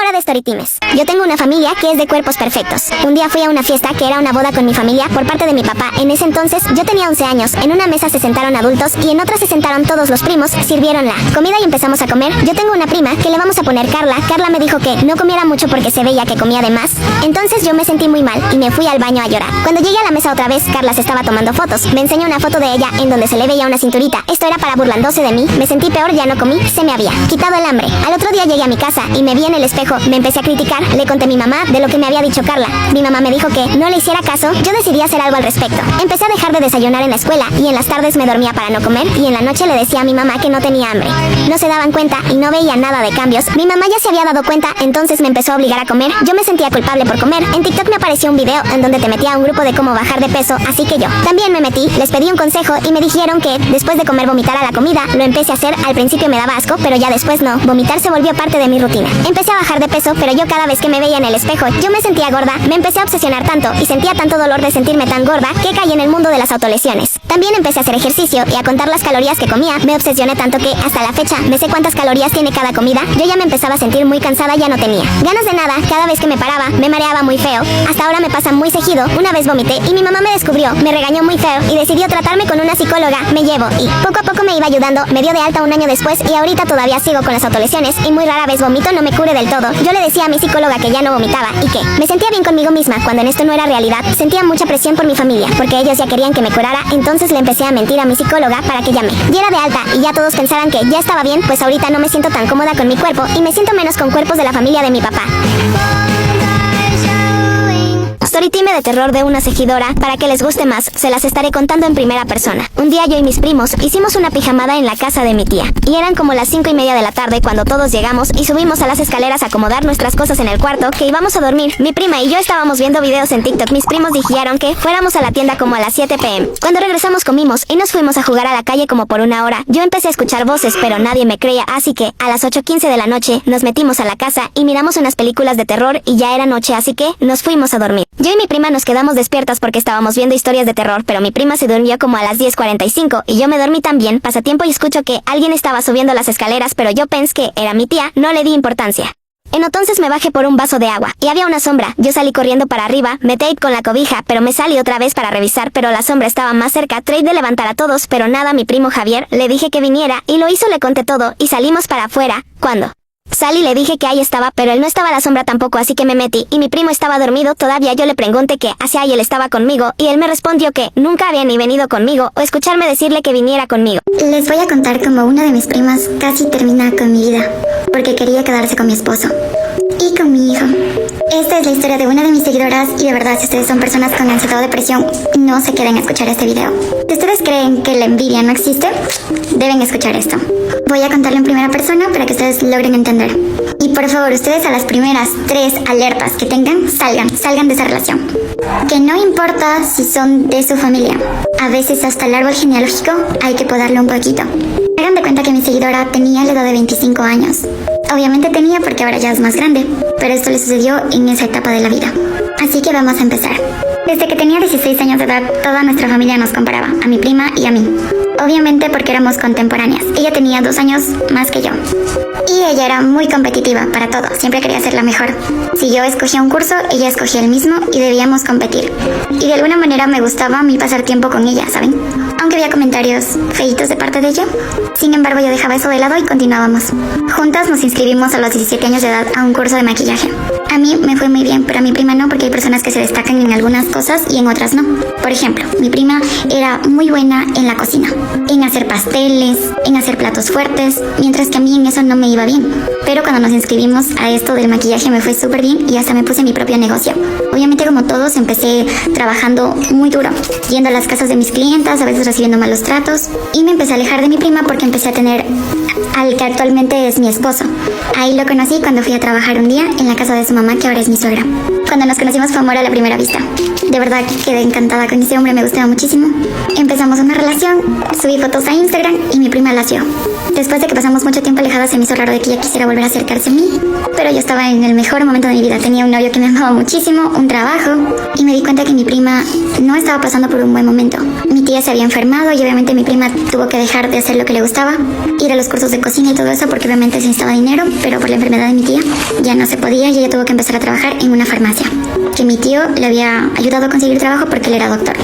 Hora de Storytimes. Yo tengo una familia que es de cuerpos perfectos. Un día fui a una fiesta que era una boda con mi familia por parte de mi papá. En ese entonces yo tenía 11 años. En una mesa se sentaron adultos y en otra se sentaron todos los primos. Sirvieron la comida y empezamos a comer. Yo tengo una prima que le vamos a poner Carla. Carla me dijo que no comiera mucho porque se veía que comía de más. Entonces yo me sentí muy mal y me fui al baño a llorar. Cuando llegué a la mesa otra vez, Carla se estaba tomando fotos. Me enseñó una foto de ella en donde se le veía una cinturita. Esto era para burlándose de mí. Me sentí peor, ya no comí, se me había quitado el hambre. Al otro día llegué a mi casa y me vi en el espejo. Me empecé a criticar. Le conté a mi mamá de lo que me había dicho Carla. Mi mamá me dijo que no le hiciera caso. Yo decidí hacer algo al respecto. Empecé a dejar de desayunar en la escuela y en las tardes me dormía para no comer y en la noche le decía a mi mamá que no tenía hambre. No se daban cuenta y no veía nada de cambios. Mi mamá ya se había dado cuenta, entonces me empezó a obligar a comer. Yo me sentía culpable por comer. En TikTok me apareció un video en donde te metía a un grupo de cómo bajar de peso, así que yo también me metí, les pedí un consejo y me dijeron que después de comer vomitara la comida. Lo empecé a hacer. Al principio me daba asco, pero ya después no. Vomitar se volvió parte de mi rutina. Empecé a bajar de peso, pero yo cada vez que me veía en el espejo, yo me sentía gorda. Me empecé a obsesionar tanto y sentía tanto dolor de sentirme tan gorda que caí en el mundo de las autolesiones. También empecé a hacer ejercicio y a contar las calorías que comía. Me obsesioné tanto que hasta la fecha me sé cuántas calorías tiene cada comida. Yo ya me empezaba a sentir muy cansada, ya no tenía ganas de nada. Cada vez que me paraba, me mareaba muy feo. Hasta ahora me pasa muy seguido. Una vez vomité y mi mamá me descubrió, me regañó muy feo y decidió tratarme con una psicóloga. Me llevo y poco a poco me iba ayudando. Me dio de alta un año después y ahorita todavía sigo con las autolesiones y muy rara vez vomito, no me cure del todo. Yo le decía a mi psicóloga que ya no vomitaba y que me sentía bien conmigo misma, cuando en esto no era realidad. Sentía mucha presión por mi familia porque ellos ya querían que me curara. Entonces le empecé a mentir a mi psicóloga para que ya me diera de alta y ya todos pensaran que ya estaba bien. Pues ahorita no me siento tan cómoda con mi cuerpo y me siento menos con cuerpos de la familia de mi papá. Storytime de terror de una seguidora. Para que les guste más, se las estaré contando en primera persona. Un día yo y mis primos hicimos una pijamada en la casa de mi tía. Y eran como las 5:30 de la tarde cuando todos llegamos y subimos a las escaleras a acomodar nuestras cosas en el cuarto que íbamos a dormir. Mi prima y yo estábamos viendo videos en TikTok. Mis primos dijeron que fuéramos a la tienda como a las 7 p.m. Cuando regresamos comimos y nos fuimos a jugar a la calle como por una hora. Yo empecé a escuchar voces, pero nadie me creía, así que a las 8:15 de la noche nos metimos a la casa y miramos unas películas de terror y ya era noche, así que nos fuimos a dormir. Yo y mi prima nos quedamos despiertas porque estábamos viendo historias de terror, pero mi prima se durmió como a las 10:45 y yo me dormí también. Pasa tiempo y escucho que alguien estaba subiendo las escaleras, pero yo pensé que era mi tía, no le di importancia. Entonces me bajé por un vaso de agua y había una sombra. Yo salí corriendo para arriba, me tapé con la cobija, pero me salí otra vez para revisar, pero la sombra estaba más cerca. Traté de levantar a todos, pero nada. Mi primo Javier, le dije que viniera y lo hizo, le conté todo y salimos para afuera. Cuando salí le dije que ahí estaba, pero él no estaba, la sombra tampoco, así que me metí y mi primo estaba dormido todavía. Yo le pregunté qué hacía y él estaba conmigo y él me respondió que nunca había ni venido conmigo o escucharme decirle que viniera conmigo. Les voy a contar cómo una de mis primas casi termina con mi vida porque quería quedarse con mi esposo y con mi hijo. Esta es la historia de una de mis seguidoras y de verdad, si ustedes son personas con ansiedad o depresión, no se queden a escuchar este video. Si ustedes creen que la envidia no existe, deben escuchar esto. Voy a contarlo en primera persona para que ustedes logren entender. Y por favor, ustedes a las primeras 3 alertas que tengan, salgan de esa relación. Que no importa si son de su familia, a veces hasta el árbol genealógico hay que podarlo un poquito. Hagan de cuenta que mi seguidora tenía la edad de 25 años. Obviamente tenía porque ahora ya es más grande, pero esto le sucedió en esa etapa de la vida. Así que vamos a empezar. Desde que tenía 16 años de edad, toda nuestra familia nos comparaba, a mi prima y a mí. Obviamente porque éramos contemporáneas. Ella tenía 2 años más que yo. Y ella era muy competitiva para todo, siempre quería ser la mejor. Si yo escogía un curso, ella escogía el mismo y debíamos competir. Y de alguna manera me gustaba a mí pasar tiempo con ella, ¿saben? Aunque había comentarios feitos de parte de ella. Sin embargo, yo dejaba eso de lado y continuábamos. Juntas nos inscribimos a los 17 años de edad a un curso de maquillaje. A mí me fue muy bien, pero a mi prima no, porque hay personas que se destacan en algunas cosas y en otras no. Por ejemplo, mi prima era muy buena en la cocina, en hacer pasteles, en hacer platos fuertes, mientras que a mí en eso no me iba bien. Pero cuando nos inscribimos a esto del maquillaje me fue súper bien y hasta me puse mi propio negocio. Obviamente, como todos, empecé trabajando muy duro, yendo a las casas de mis clientas, a veces recibiendo malos tratos, y me empecé a alejar de mi prima porque empecé a tener al que actualmente es mi esposo. Ahí lo conocí cuando fui a trabajar un día en la casa de su mamá, que ahora es mi suegra. Cuando nos conocimos fue amor a la primera vista. De verdad que quedé encantada con ese hombre, me gustaba muchísimo. Empezamos una relación, subí fotos a Instagram y mi prima las vio. Después de que pasamos mucho tiempo alejadas, se me hizo raro de que ella quisiera volver a acercarse a mí, pero yo estaba en el mejor momento de mi vida. Tenía un novio que me amaba muchísimo, un trabajo, y me di cuenta que mi prima no estaba pasando por un buen momento. Mi tía se había enfermado y obviamente mi prima tuvo que dejar de hacer lo que le gustaba, ir a los cursos de cocina y todo eso, porque obviamente se necesitaba dinero, pero por la enfermedad de mi tía ya no se podía y ella tuvo que empezar a trabajar en una farmacia, que mi tío le había ayudado a conseguir trabajo porque él era doctor.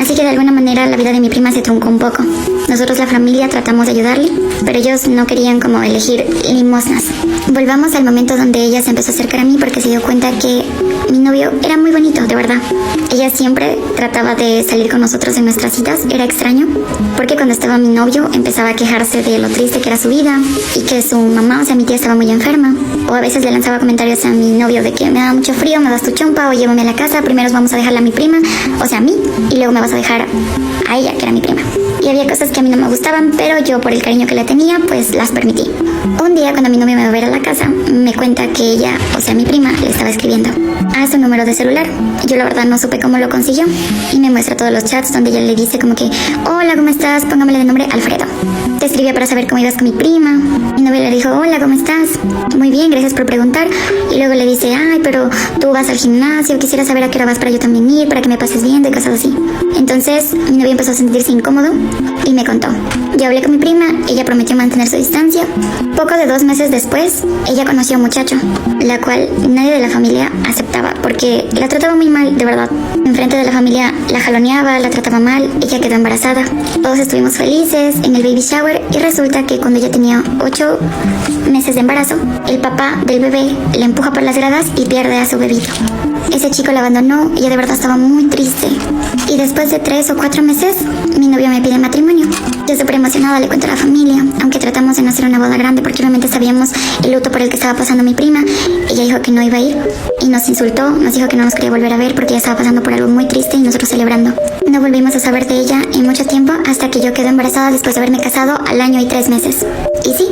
Así que de alguna manera la vida de mi prima se truncó un poco. Nosotros, la familia, tratamos de ayudarle, pero ellos no querían como elegir limosnas. Volvamos al momento donde ella se empezó a acercar a mí porque se dio cuenta que mi novio era muy bonito, de verdad. Ella siempre trataba de salir con nosotros en nuestras citas. Era extraño porque cuando estaba mi novio empezaba a quejarse de lo triste que era su vida y que su mamá, o sea, mi tía, estaba muy enferma. O a veces le lanzaba comentarios a mi novio de que me da mucho frío, me das tu chompa o llévame a la casa, primero vamos a dejarla a mi prima, o sea, a mí, y luego me vas a dejar a ella, que era mi prima. Y había cosas que a mí no me gustaban, pero yo, por el cariño que le tenía, pues las permití. Un día, cuando mi novio me va a ver a la casa, me cuenta que ella, o sea, mi prima, le estaba escribiendo a su número de celular. Yo la verdad no supe cómo lo consiguió y me muestra todos los chats donde ella le dice como que: hola, ¿cómo estás? Póngamele de nombre Alfredo. Te escribía para saber cómo ibas con mi prima. Mi novio le dijo: hola, ¿cómo estás? Muy bien, gracias por preguntar. Y luego le dice: ay, pero tú vas al gimnasio, quisiera saber a qué hora vas para yo también ir, para que me pases viendo y cosas así. Entonces mi novio empezó a sentirse incómodo y me contó. Yo hablé con mi prima, ella prometió mantener su distancia. Poco de 2 meses después, ella conoció a un muchacho, la cual nadie de la familia aceptaba porque la trataba muy mal, de verdad. Enfrente de la familia la jaloneaba, la trataba mal, ella quedó embarazada. Todos estuvimos felices en el baby shower y resulta que cuando ella tenía 8 meses de embarazo, el papá del bebé le empuja por las gradas y pierde a su bebito. Ese chico la abandonó, ella de verdad estaba muy triste. Y después de 3 o 4 meses, mi novio me pide matrimonio. Yo súper emocionada le cuento a la familia, aunque tratamos de no hacer una boda grande porque obviamente sabíamos el luto por el que estaba pasando mi prima. Ella dijo que no iba a ir y nos insultó, nos dijo que no nos quería volver a ver porque ella estaba pasando por algo muy triste y nosotros celebrando. No volvimos a saber de ella en mucho tiempo hasta que yo quedé embarazada después de haberme casado al año y 3 meses. Y sí,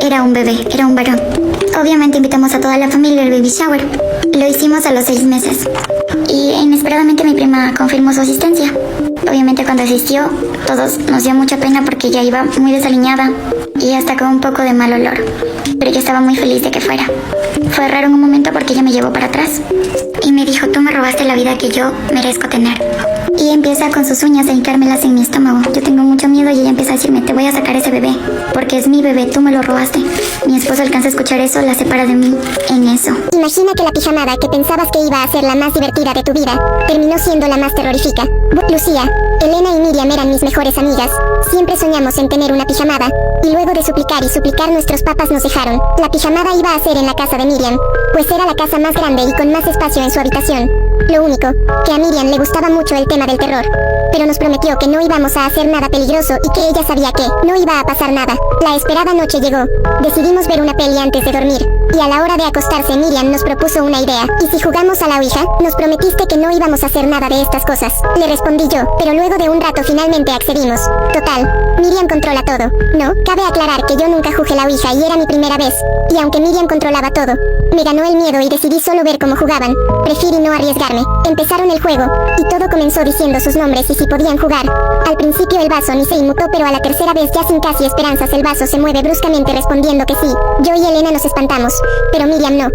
era un bebé, era un varón. Obviamente invitamos a toda la familia al baby shower. Lo hicimos a los 6 meses. Y inesperadamente mi prima confirmó su asistencia. Obviamente cuando asistió, todos nos dio mucha pena porque ella iba muy desaliñada y hasta con un poco de mal olor. Pero yo estaba muy feliz de que fuera. Fue raro en un momento porque ella me llevó para atrás y me dijo: tú me robaste la vida que yo merezco tener. Y empieza con sus uñas a hincármelas en mi estómago. Yo tengo mucho miedo y ella empieza a decirme: te voy a sacar ese bebé, porque es mi bebé, tú me lo robaste. Mi esposo alcanza a escuchar eso, la separa de mí en eso. Imagina que la pijamada que pensabas que iba a ser la más divertida de tu vida, terminó siendo la más terrorífica. Lucía, Elena y Miriam eran mis mejores amigas. Siempre soñamos en tener una pijamada, y luego de suplicar y suplicar nuestros papás nos dejaron. La pijamada iba a ser en la casa de Miriam, pues era la casa más grande y con más espacio en su habitación. Lo único, que a Miriam le gustaba mucho el tema del terror, pero nos prometió que no íbamos a hacer nada peligroso y que ella sabía que no iba a pasar nada. La esperada noche llegó. Decidimos ver una peli antes de dormir, y a la hora de acostarse Miriam nos propuso una idea. ¿Y si jugamos a la ouija? Nos prometiste que no íbamos a hacer nada de estas cosas. Le respondí yo, pero luego de un rato finalmente accedimos. Total, Miriam controla todo. No, cabe aclarar que yo nunca jugué la ouija y era mi primera vez. Y aunque Miriam controlaba todo, me ganó el miedo y decidí solo ver cómo jugaban. Preferí no arriesgarme. Empezaron el juego, y todo comenzó diciendo sus nombres y si podían jugar. Al principio el vaso ni se inmutó, pero a la tercera vez, ya sin casi esperanzas, el vaso se mueve bruscamente respondiendo que sí. Yo y Elena nos espantamos, pero Miriam no.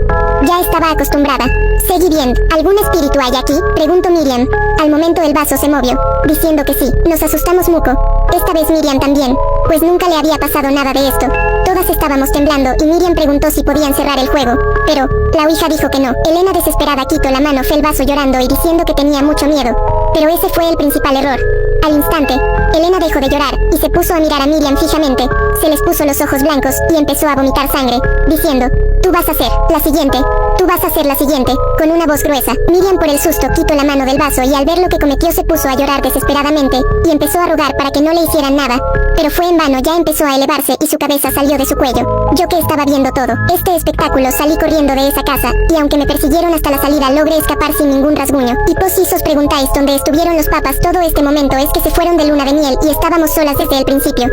Ya estaba acostumbrada. Seguí viendo. ¿Algún espíritu hay aquí? Preguntó Miriam. Al momento el vaso se movió, diciendo que sí. Nos asustamos mucho. Esta vez Miriam también, pues nunca le había pasado nada de esto. Todas estábamos temblando y Miriam preguntó si podían cerrar el juego, pero la ouija dijo que no. Elena, desesperada, quitó la mano, fue el vaso llorando y diciendo que tenía mucho miedo. Pero ese fue el principal error. Al instante, Elena dejó de llorar y se puso a mirar a Miriam fijamente. Se les puso los ojos blancos y empezó a vomitar sangre, diciendo: tú vas a ser la siguiente, tú vas a ser la siguiente, con una voz gruesa. Miriam, por el susto, quitó la mano del vaso y al ver lo que cometió se puso a llorar desesperadamente y empezó a rogar para que no le hicieran nada. Pero fue en vano, ya empezó a elevarse y su cabeza salió de su cuello. Yo, que estaba viendo todo este espectáculo, salí corriendo de esa casa, y aunque me persiguieron hasta la salida, logré escapar sin ningún rasguño. Y pues si os preguntáis dónde estuvieron los papas todo este momento, es que se fueron de luna de miel y estábamos solas desde el principio.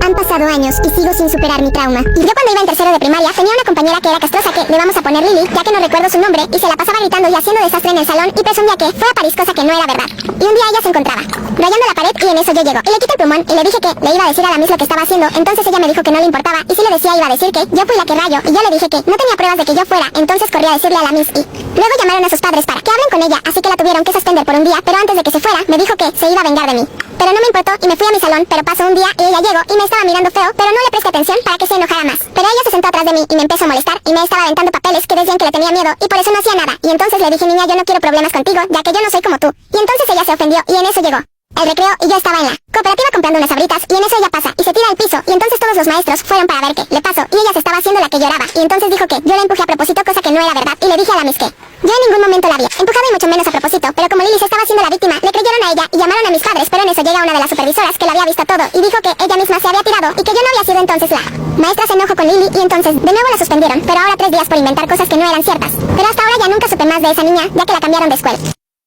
Han pasado años y sigo sin superar mi trauma. Yo cuando iba en tercero de primaria tenía una compañera que era castrosa que le vamos a poner Lily, ya que no recuerdo su nombre, y se la pasaba gritando y haciendo desastre en el salón y presumía que fue a París, cosa que no era verdad. Y un día ella se encontraba rayando la pared y en eso yo llego y le quito el plumón y le dije que le iba a decir a la Miss lo que estaba haciendo. Entonces ella me dijo que no le importaba y si le decía iba a decir que yo fui la que rayo y yo le dije que no tenía pruebas de que yo fuera. Entonces corrí a decirle a la Miss y luego llamaron a sus padres para que hablen con ella, así que la tuvieron que suspender por un día, pero antes de que se fuera me dijo que se iba a vengar de mí. Pero no me importó y me fui a mi salón, pero pasó un día y ella llegó y me estaba mirando feo, pero no le presté atención para que se enojara más. Pero ella se sentó atrás de mí y me empezó a molestar y me estaba aventando papeles que decían que le tenía miedo y por eso no hacía nada. Y entonces le dije, niña, yo no quiero problemas contigo, ya que yo no soy como tú. Y entonces ella se ofendió y en eso llegó el recreo y yo estaba en la cooperativa comprando unas sabritas y en eso ella pasa y se tira al piso y entonces todos los maestros fueron para ver qué le pasó y ella se estaba haciendo la que lloraba y entonces dijo que yo la empujé a propósito, cosa que no era verdad, y le dije a la Miss que yo en ningún momento la había empujado y mucho menos a propósito, pero como Lily se estaba haciendo la víctima, le creyeron a ella y llamaron a mis padres, pero en eso llega una de las supervisoras que lo había visto todo y dijo que ella misma se había tirado y que yo no había sido. Entonces la maestra se enojó con Lily y entonces de nuevo la suspendieron, pero ahora 3 días por inventar cosas que no eran ciertas. Pero hasta ahora ya nunca supe más de esa niña, ya que la cambiaron de escuela.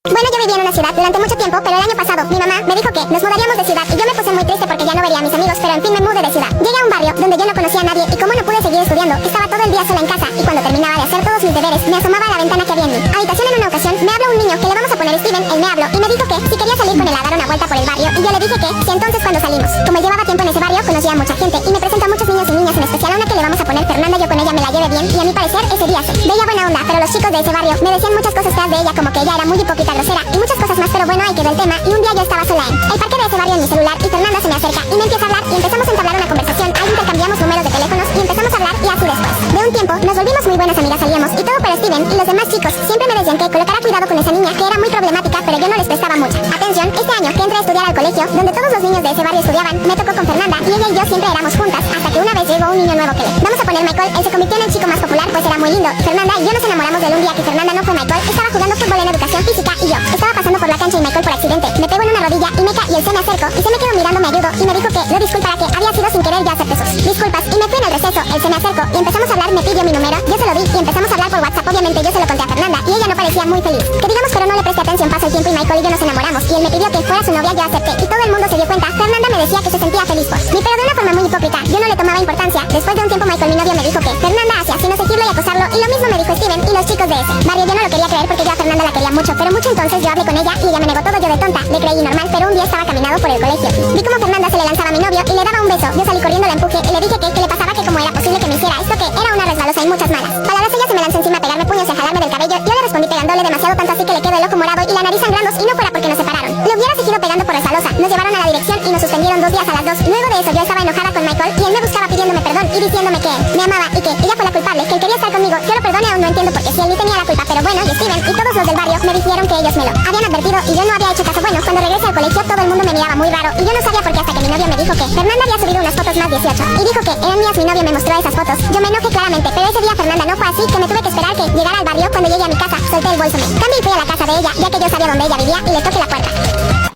Bueno, yo vivía en una ciudad durante mucho tiempo, pero el año pasado mi mamá me dijo que nos mudaríamos de ciudad y yo me puse muy triste porque ya no vería a mis amigos, pero en fin me mudé de ciudad. Llegué a un barrio donde yo no conocía a nadie y como no pude seguir estudiando, estaba todo el día sola en casa y cuando terminaba de hacer todos mis deberes me asomaba a la ventana que había en mi habitación. En una ocasión me habló un niño que le vamos a poner Steven, él me habló y me dijo que si quería salir con él a dar una vuelta por el barrio y yo le dije que si entonces cuando salimos. Como él llevaba tiempo en ese barrio conocía a mucha gente y me presentó a muchos niños y niñas, en especial a una que le vamos a poner Fernanda. Yo con ella me la llevé bien y a mi parecer ese día se veía buena onda, pero los chicos de ese barrio me decían muchas cosas feas de ella, como que ella era muy hipócrita, grosera y muchas cosas más, pero bueno, ahí quedó el tema. Y un día yo estaba sola en el parque de ese barrio en mi celular y Fernanda se me acerca y me empieza a hablar y empezamos a entablar una conversación. Ahí intercambiamos números de teléfonos y empezamos a hablar y así después de un tiempo nos volvimos muy buenas amigas, salíamos y todo, pero Steven y los demás chicos siempre me decían que colocara cuidado con esa niña que era muy problemática, pero yo no les prestaba mucha atención. Este año que entré a estudiar al colegio donde todos los niños de ese barrio estudiaban, me tocó con Fernanda y ella y yo siempre éramos juntas, hasta que una vez llegó un niño nuevo que le vamos a poner Michael. Él se convirtió en el chico más popular, pues era muy lindo. Fernanda y yo nos enamoramos de él. Un día que Fernanda no fue Michael, estaba jugando fútbol en educación física y yo estaba pasando por la cancha y Michael por accidente me pegó en una rodilla y me caí y él se me acercó y se me quedó mirando, me ayudó y me dijo que lo disculpara, que había sido sin querer, yo acepté sus disculpas y me fui en el receso. Él se me acercó y empezamos a hablar, me pidió mi número, yo se lo di y empezamos a hablar por WhatsApp. Obviamente yo se lo conté a Fernanda y ella no parecía muy feliz, que digamos, pero no le presté atención. Pasó el tiempo y Michael y yo nos enamoramos y él me pidió que fuera su novia, yo acepté y todo el mundo se dio cuenta. Fernanda me decía que se sentía feliz por mí, pero de una forma muy hipócrita, yo no le tomaba importancia. Después de un tiempo Michael, mi novio, me dijo que Fernanda hacía sino seguirlo y acosarlo y lo mismo me dijo Steven y los chicos de ese barrio. Yo no lo quería creer porque yo a Fernanda la quería mucho, pero mucho. Entonces yo hablé con ella y ella me negó todo. Yo de tonta le creí normal, pero un día estaba caminando por el colegio, vi como Fernanda se le lanzaba a mi novio y le daba un beso. Yo salí corriendo, la empujé y le dije que le pasaba, que cómo era posible que me hiciera esto, que era una resbalosa y muchas malas palabras. Ella se me lanzó encima a pegarme puños y a jalarme del cabello. Yo le respondí pegándole demasiado, tanto así que le quedó el ojo morado y la nariz sangrando, y no fuera porque nos separaron le hubiera seguido pegando por resbalosa. Nos llevaron a la dirección y nos suspendieron 2 días a las 2. Luego de eso yo estaba enojada con Michael y él me buscaba pidiéndome perdón y diciéndome que me amaba y que ella fue la culpable, que él quería estar conmigo. Yo lo perdoné, aún no entiendo por qué, si él ni tenía la culpa, pero bueno. Y Steven y todos los del barrio me dijeron que ellos me lo habían advertido y yo no había hecho caso. Bueno, cuando regresé al colegio todo el mundo me miraba muy raro y yo no sabía por qué, hasta que mi novio me dijo que Fernanda había subido unas fotos más 18 y dijo que eran mías. Mi novio me mostró esas fotos, yo me enojé claramente, pero ese día Fernanda no fue así, que me tuve que esperar que llegara al barrio. Cuando llegué a mi casa solté el bolso, me cambié y fui a la casa de ella, ya que yo sabía dónde ella vivía, y le toqué la puerta.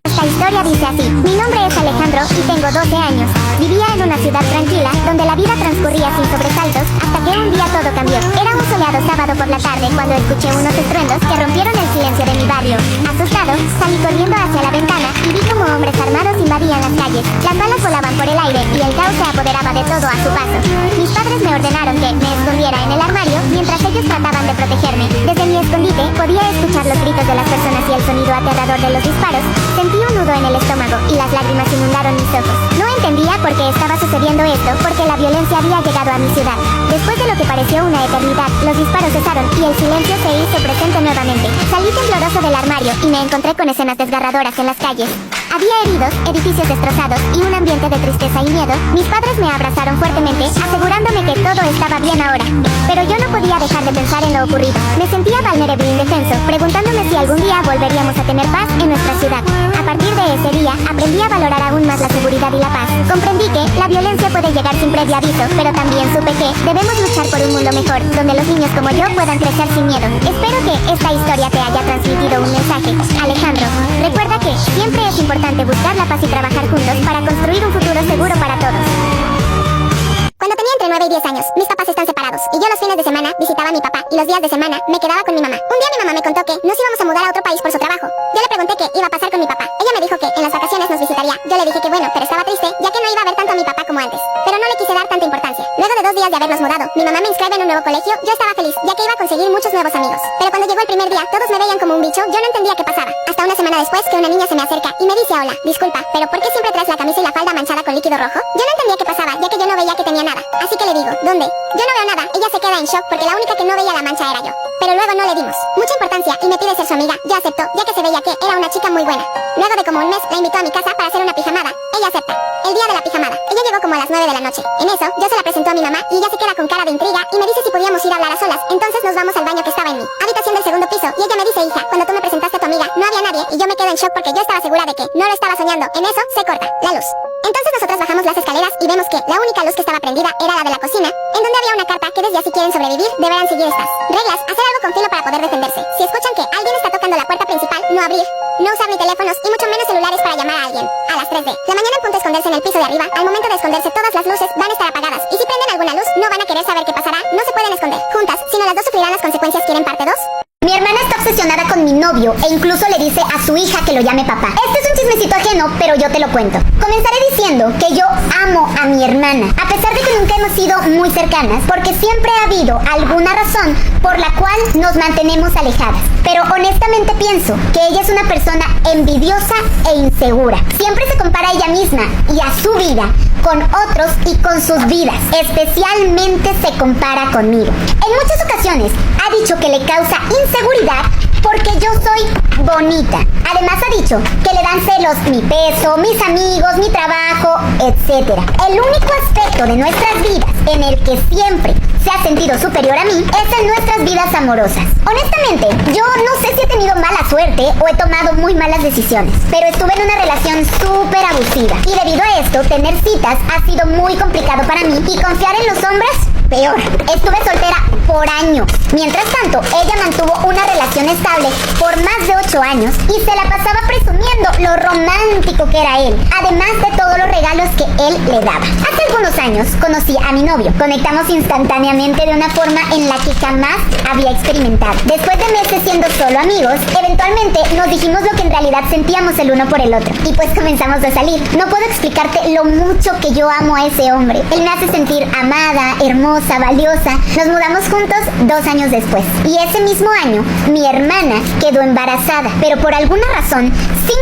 Esta historia dice así: mi nombre es Alejandro y tengo 12 años. Vivía en una ciudad tranquila donde la vida transcurría sin sobresaltos, hasta que un día todo cambió. Era un soleado sábado por la tarde cuando escuché unos estruendos que rompieron el silencio de mi barrio. Asustado, salí corriendo hacia la ventana y vi como hombres armados invadían las calles. Las balas volaban por el aire y el caos se apoderaba de todo a su paso. Mis padres me ordenaron que me escondiera en el armario mientras ellos trataban de protegerme. Desde mi escondite podía escuchar los gritos de las personas y el sonido aterrador de los disparos. Sentí un nudo en el estómago y las lágrimas inundaron mis ojos. No entendía por qué estaba sucediendo esto, porque la violencia había llegado a mi ciudad. Después de lo que pareció una eternidad, los disparos cesaron y el silencio se hizo presente nuevamente. Salí tembloroso del armario y me encontré con escenas desgarradoras en las calles. Había heridos, edificios destrozados y un ambiente de tristeza y miedo. Mis padres me abrazaron fuertemente, asegurándome que todo estaba bien ahora. Pero yo no podía dejar de pensar en lo ocurrido. Me sentía vulnerable e indefenso, preguntándome si algún día volveríamos a tener paz en nuestra ciudad. A partir de ese día, aprendí a valorar aún más la seguridad y la paz. Comprendí que la violencia puede llegar sin previo aviso, pero también supe que debemos luchar por un mundo mejor, donde los niños como yo puedan crecer sin miedo. Espero que esta historia te haya transmitido un mensaje. Alejandro, recuerda que siempre es importante buscar la paz y trabajar juntos para construir un futuro seguro para todos. Cuando tenía entre 9 y 10 años, mis papás están separados y yo los fines de semana visitaba a mi papá y los días de semana me quedaba con mi mamá. Un día mi mamá me contó que nos íbamos a mudar a otro país por su trabajo. Yo le pregunté qué iba a pasar con mi papá. Ella me dijo que en las vacaciones nos visitaría. Yo le dije que bueno, pero estaba triste, ya que no iba a ver tanto a mi papá como como antes, pero no le quise dar tanta importancia. Luego de 2 días de haberlos mudado, mi mamá me inscribe en un nuevo colegio. Yo estaba feliz, ya que iba a conseguir muchos nuevos amigos. Pero cuando llegó el primer día, todos me veían como un bicho. Yo no entendía qué pasaba. Hasta una semana después que una niña se me acerca y me dice: hola, disculpa, pero ¿por qué siempre traes la camisa y la falda manchada con líquido rojo? Yo no entendía qué pasaba, ya que yo no veía que tenía nada. Así que le digo: ¿dónde? Yo no veo nada. Ella se queda en shock porque la única que no veía la mancha era yo. Pero luego no le dimos mucha importancia y me pide ser su amiga. Yo aceptó, ya que se veía que era una chica muy buena. Luego de como un mes, la invitó a mi casa para hacer una pijamada. Ella acepta. El día de la pijamada, ella llegó como a las 9 de la noche. En eso, yo se la presentó a mi mamá y ella se queda con cara de intriga y me dice si podíamos ir a hablar a solas. Entonces nos vamos al baño que estaba en mi habitación del segundo piso y ella me dice: hija, cuando tú me presentaste a tu amiga, no había nadie, y yo me quedo en shock porque yo estaba segura de que no lo estaba soñando. En eso, se corta la luz. Entonces nosotros bajamos las escaleras y vemos que la única luz que estaba prendida era la de la cocina, en donde había una carta que desde si quieren sobrevivir, deberán seguir estas reglas: hacer algo con filo para poder defenderse. Si escuchan que alguien está tocando la puerta principal, no abrir, no usar ni teléfonos y mucho menos celulares para llamar a alguien. A las 3 de la mañana, en punto, esconderse en el piso de arriba. Al momento de esconderse, todas las luces van a estar apagadas, y si prenden alguna luz, no van a querer saber qué pasará. No se pueden esconder juntas, sino las dos sufrirán las consecuencias. ¿Quieren parte 2? Mi hermana está obsesionada con mi novio e incluso le dice a su hija que lo llame papá. Este es un chismecito ajeno, pero yo te lo cuento. Comenzaré diciendo que yo amo a mi hermana, a pesar de que nunca hemos sido muy cercanas, porque siempre ha habido alguna razón por la cual nos mantenemos alejadas. Pero honestamente pienso que ella es una persona envidiosa e insegura. Siempre se compara a ella misma y a su vida con otros y con sus vidas. Especialmente se compara conmigo. En muchas ocasiones ha dicho que le causa inseguridad porque yo soy bonita. Además ha dicho que le dan celos mi peso, mis amigos, mi trabajo, etc. El único aspecto de nuestras vidas en el que siempre se ha sentido superior a mí es en nuestras vidas amorosas. Honestamente, yo no sé si he tenido mala suerte o he tomado muy malas decisiones, pero estuve en una relación súper abusiva y debido a esto, tener citas ha sido muy complicado para mí y confiar en los hombres, peor. Estuve soltera por años. Mientras tanto, ella mantuvo una relación estable por más de 8 años y se la pasaba presumiendo lo romántico que era él, además de todos los regalos que él le daba. Hace algunos años conocí a mi novio. Conectamos instantáneamente de una forma en la que jamás había experimentado. Después de meses siendo solo amigos, eventualmente nos dijimos lo que en realidad sentíamos el uno por el otro. Y pues comenzamos a salir. No puedo explicarte lo mucho que yo amo a ese hombre. Él me hace sentir amada, hermosa, valiosa. Nos mudamos juntos 2 años después. Y ese mismo año, mi hermana quedó embarazada. Pero por alguna razón,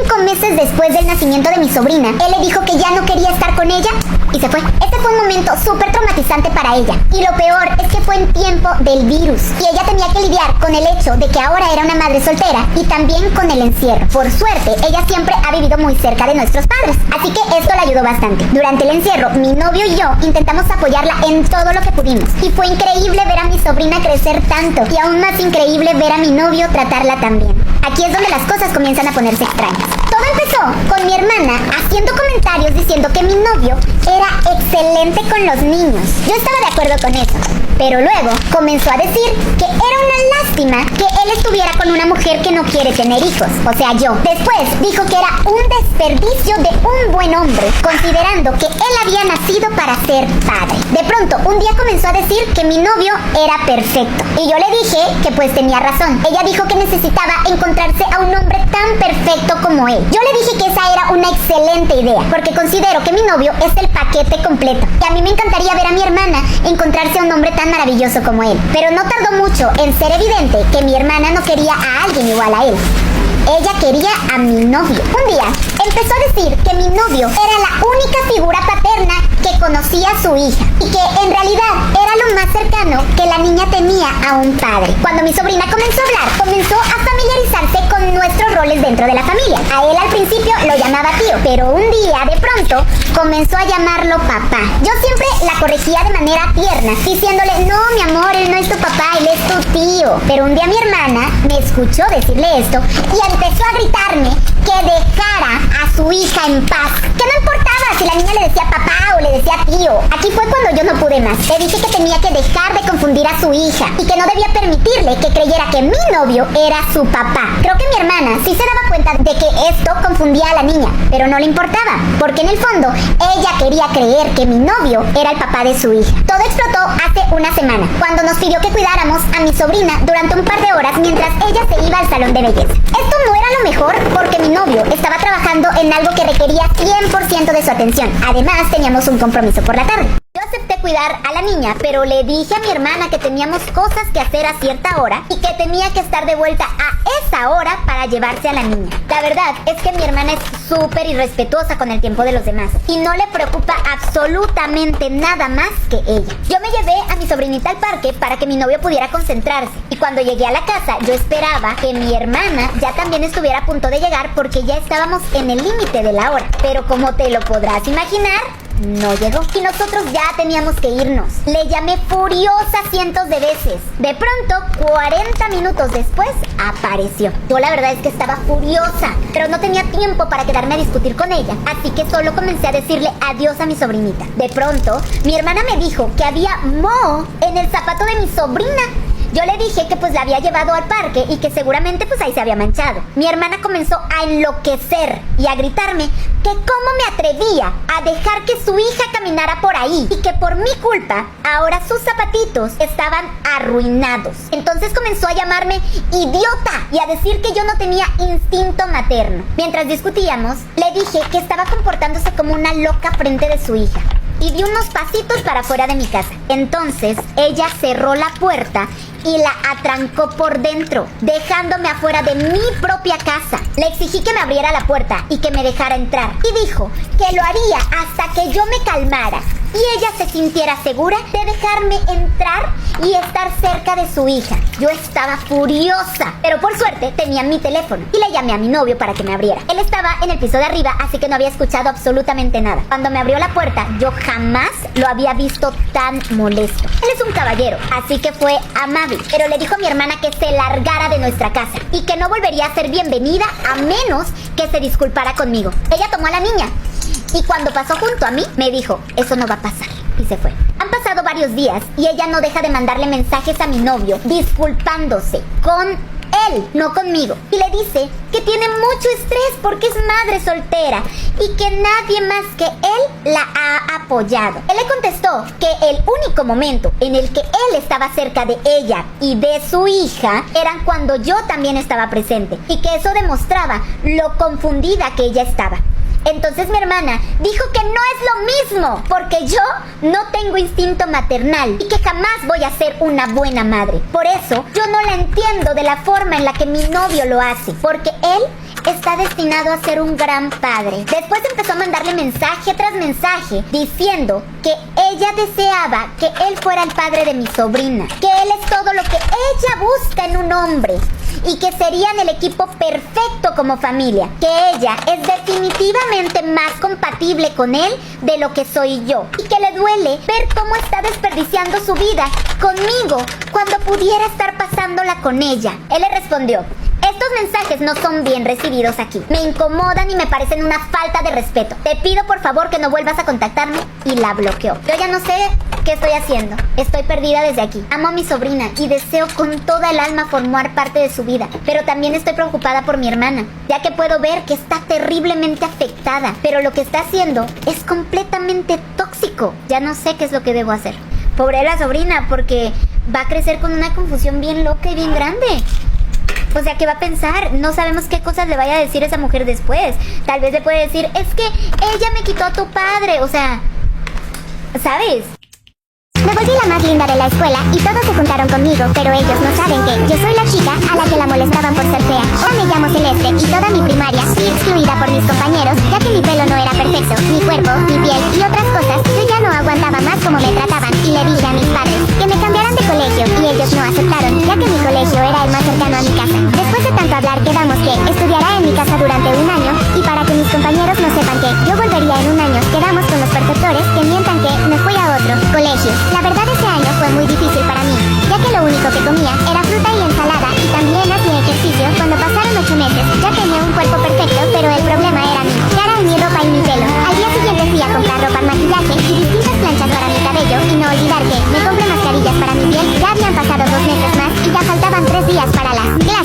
5 meses después del nacimiento de mi sobrina, él le dijo que ya no quería estar con ella y se fue. Este fue un momento súper traumatizante para ella. Y lo peor es que fue en tiempo del virus. Y ella tenía que lidiar con el hecho de que ahora era una madre soltera y también con el encierro. Por suerte, ella siempre ha vivido muy cerca de nuestros padres. Así que esto la ayudó bastante. Durante el encierro, mi novio y yo intentamos apoyarla en todo lo que pudimos. Y fue increíble ver a mi sobrina crecer tanto. Y aún más increíble ver a mi novio tratarla tan bien. Aquí es donde las cosas comienzan a ponerse extrañas. Todo empezó con mi hermana haciendo comentarios diciendo que mi novio era excelente con los niños. Yo estaba de acuerdo con eso, pero luego comenzó a decir que era una lástima que él estuviera con una mujer que no quiere tener hijos, o sea, yo. Después dijo que era un desperdicio de un buen hombre, considerando que él había nacido para ser padre. De pronto, un día comenzó a decir que mi novio era perfecto, y yo le dije que pues tenía razón. Ella dijo que necesitaba encontrarse a un hombre tan perfecto como él. Yo le dije que esa era una excelente idea, porque considero que mi novio es el paquete completo, y a mí me encantaría ver a mi hermana encontrarse a un hombre tan maravilloso como él. Pero no tardó mucho en ser evidente que mi hermana no quería a alguien igual a él. Ella quería a mi novio. Un día empezó a decir que mi novio era la única figura paterna que conocía a su hija y que en realidad era lo más cercano que la niña tenía a un padre. Cuando mi sobrina comenzó a hablar, comenzó a familiarizarse con nuestros roles dentro de la familia. A él al principio lo llamaba tío, pero un día de pronto comenzó a llamarlo papá. Yo siempre la corregía de manera tierna, diciéndole: no, mi amor, él no es tu papá, él es tu tío. Pero un día mi hermana me escuchó decirle esto y empezó a gritarme que dejara a su hija en paz, que no importaba si la niña le decía papá o le decía tío. Aquí fue cuando yo no pude más. Le dije que tenía que dejar de confundir a su hija y que no debía permitirle que creyera que mi novio era su papá. Creo que mi hermana sí se daba cuenta de que esto confundía a la niña, pero no le importaba, porque en el fondo ella quería creer que mi novio era el papá de su hija. Todo explotó hace una semana, cuando nos pidió que cuidáramos a mi sobrina durante un par de horas mientras ella se iba al salón de belleza. Esto no era lo mejor porque mi novio estaba trabajando en algo que requería 100% de su atención. Además, teníamos un compromiso por la tarde. Yo acepté cuidar a la niña, pero le dije a mi hermana que teníamos cosas que hacer a cierta hora y que tenía que estar de vuelta a esa hora para llevarse a la niña. La verdad es que mi hermana es súper irrespetuosa con el tiempo de los demás y no le preocupa absolutamente nada más que ella. Yo me llevé a mi sobrinita al parque para que mi novio pudiera concentrarse y cuando llegué a la casa yo esperaba que mi hermana ya también estuviera a punto de llegar porque ya estábamos en el límite de la hora. Pero como te lo podrás imaginar, no llegó y nosotros ya teníamos que irnos. Le llamé furiosa cientos de veces. De pronto, 40 minutos después, apareció. Yo la verdad es que estaba furiosa, pero no tenía tiempo para quedarme a discutir con ella, así que solo comencé a decirle adiós a mi sobrinita. De pronto, mi hermana me dijo que había moho en el zapato de mi sobrina. Yo le dije que pues la había llevado al parque y que seguramente pues ahí se había manchado. Mi hermana comenzó a enloquecer y a gritarme que cómo me atrevía a dejar que su hija caminara por ahí y que por mi culpa ahora sus zapatitos estaban arruinados. Entonces comenzó a llamarme idiota y a decir que yo no tenía instinto materno. Mientras discutíamos, le dije que estaba comportándose como una loca frente de su hija y di unos pasitos para afuera de mi casa. Entonces ella cerró la puerta y la atrancó por dentro, dejándome afuera de mi propia casa. Le exigí que me abriera la puerta y que me dejara entrar y dijo que lo haría hasta que yo me calmara y ella se sintiera segura de dejarme entrar y estar cerca de su hija. Yo estaba furiosa, pero por suerte tenía mi teléfono y le llamé a mi novio para que me abriera. Él estaba en el piso de arriba, así que no había escuchado absolutamente nada. Cuando me abrió la puerta, yo jamás lo había visto tan molesto. Él es un caballero, así que fue amable, pero le dijo a mi hermana que se largara de nuestra casa y que no volvería a ser bienvenida a menos que se disculpara conmigo. Ella tomó a la niña y cuando pasó junto a mí, me dijo, eso no va a pasar, y se fue. Han pasado varios días y ella no deja de mandarle mensajes a mi novio disculpándose con él, no conmigo, y le dice que tiene mucho estrés porque es madre soltera y que nadie más que él la ha apoyado. Él le contestó que el único momento en el que él estaba cerca de ella y de su hija eran cuando yo también estaba presente y que eso demostraba lo confundida que ella estaba. Entonces mi hermana dijo que no es lo mismo, porque yo no tengo instinto maternal y que jamás voy a ser una buena madre. Por eso yo no la entiendo de la forma en la que mi novio lo hace, porque él está destinado a ser un gran padre. Después empezó a mandarle mensaje tras mensaje diciendo que ella deseaba que él fuera el padre de mi sobrina, que él es todo lo que ella busca en un hombre y que serían el equipo perfecto como familia, que ella es definitivamente más compatible con él de lo que soy yo y que le duele ver cómo está desperdiciando su vida conmigo cuando pudiera estar pasándola con ella. Él le respondió: estos mensajes no son bien recibidos aquí. Me incomodan y me parecen una falta de respeto. Te pido por favor que no vuelvas a contactarme. Y la bloqueó. Yo ya no sé qué estoy haciendo. Estoy perdida desde aquí. Amo a mi sobrina y deseo con toda el alma formar parte de su vida. Pero también estoy preocupada por mi hermana, ya que puedo ver que está terriblemente afectada. Pero lo que está haciendo es completamente tóxico. Ya no sé qué es lo que debo hacer. Pobre la sobrina, porque va a crecer con una confusión bien loca y bien grande. O sea, ¿qué va a pensar? No sabemos qué cosas le vaya a decir esa mujer después. Tal vez le puede decir, es que ella me quitó a tu padre. O sea, ¿sabes? Me volví la más linda de la escuela y todos se juntaron conmigo, pero ellos no saben que yo soy la chica a la que la molestaban por ser fea. Ahora me llamo Celeste y toda mi primaria fui excluida por mis compañeros, ya que mi pelo no era perfecto, mi cuerpo, mi piel y otras cosas. Yo ya no aguantaba más como me trataban y le dije a mis padres que me cambiaran de colegio y ellos no aceptaron, ya que mi colegio era el más cercano a mi casa. Después de tanto hablar quedamos que estudiará en mi casa durante un año y para que mis compañeros no sepan que yo volvería en un año, quedamos con los protectores que mientan que me fui a otro colegio. La verdad ese año fue muy difícil para mí, ya que lo único que comía era fruta y ensalada y también hacía ejercicio. Cuando pasaron 8 meses ya tenía un cuerpo perfecto, pero el problema era mi cara y mi ropa y mi pelo. Al día siguiente fui a comprar ropa, maquillaje y distintas planchas para mi cabello y no olvidar que me compré mascarillas para mi piel. Ya habían pasado 2 meses más y ya faltaban 3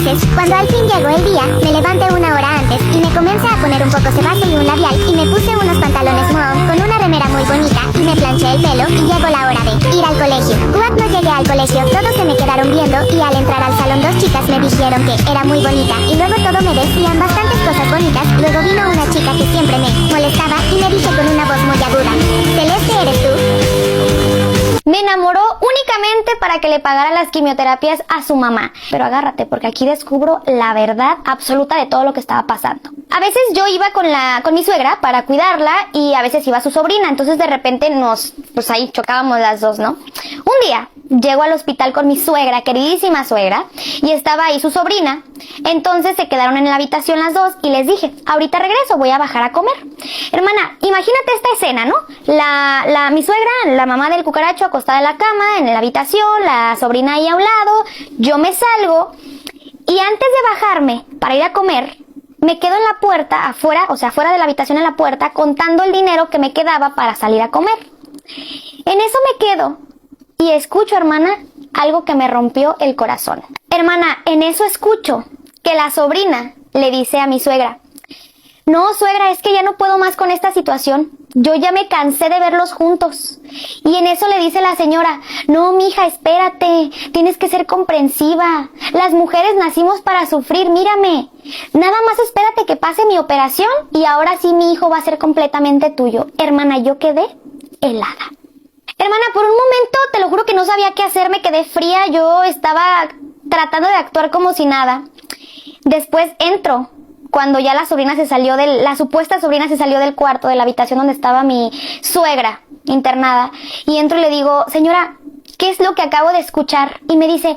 Entonces, cuando al fin llegó el día, me levanté una hora antes y me comencé a poner un poco de base y un labial y me puse unos pantalones mohawk con una remera muy bonita y me planché el pelo y llegó la hora de ir al colegio. Cuando llegué al colegio, todos se me quedaron viendo y al entrar al salón dos chicas me dijeron que era muy bonita y luego todo me decían bastantes cosas bonitas. Luego vino una chica que siempre me molestaba y me dije con una voz muy aguda: Celeste, ¿eres tú? Me enamoró únicamente para que le pagara las quimioterapias a su mamá. Pero agárrate, porque aquí descubro la verdad absoluta de todo lo que estaba pasando. A veces yo iba con mi suegra para cuidarla y a veces iba su sobrina. Entonces de repente pues ahí chocábamos las dos, ¿no? Un día llego al hospital con mi suegra, queridísima suegra, y estaba ahí su sobrina. Entonces se quedaron en la habitación las dos y les dije: ahorita regreso, voy a bajar a comer. Hermana, imagínate esta escena, ¿no? Mi suegra, la mamá del cucaracho, acostada en la cama, en la habitación, la sobrina ahí a un lado, yo me salgo y antes de bajarme para ir a comer, me quedo en la puerta, afuera, o sea, fuera de la habitación en la puerta, contando el dinero que me quedaba para salir a comer. En eso me quedo y escucho, hermana, algo que me rompió el corazón. Hermana, en eso escucho que la sobrina le dice a mi suegra: no, suegra, es que ya no puedo más con esta situación. Yo ya me cansé de verlos juntos. Y en eso le dice la señora: no, mija, espérate, tienes que ser comprensiva. Las mujeres nacimos para sufrir, mírame. Nada más espérate que pase mi operación y ahora sí mi hijo va a ser completamente tuyo. Hermana, yo quedé helada. Hermana, por un momento, te lo juro que no sabía qué hacer, me quedé fría. Yo estaba tratando de actuar como si nada. Después entro. Cuando ya la supuesta sobrina se salió del cuarto, de la habitación donde estaba mi suegra internada, y entro y le digo: señora, ¿qué es lo que acabo de escuchar? Y me dice: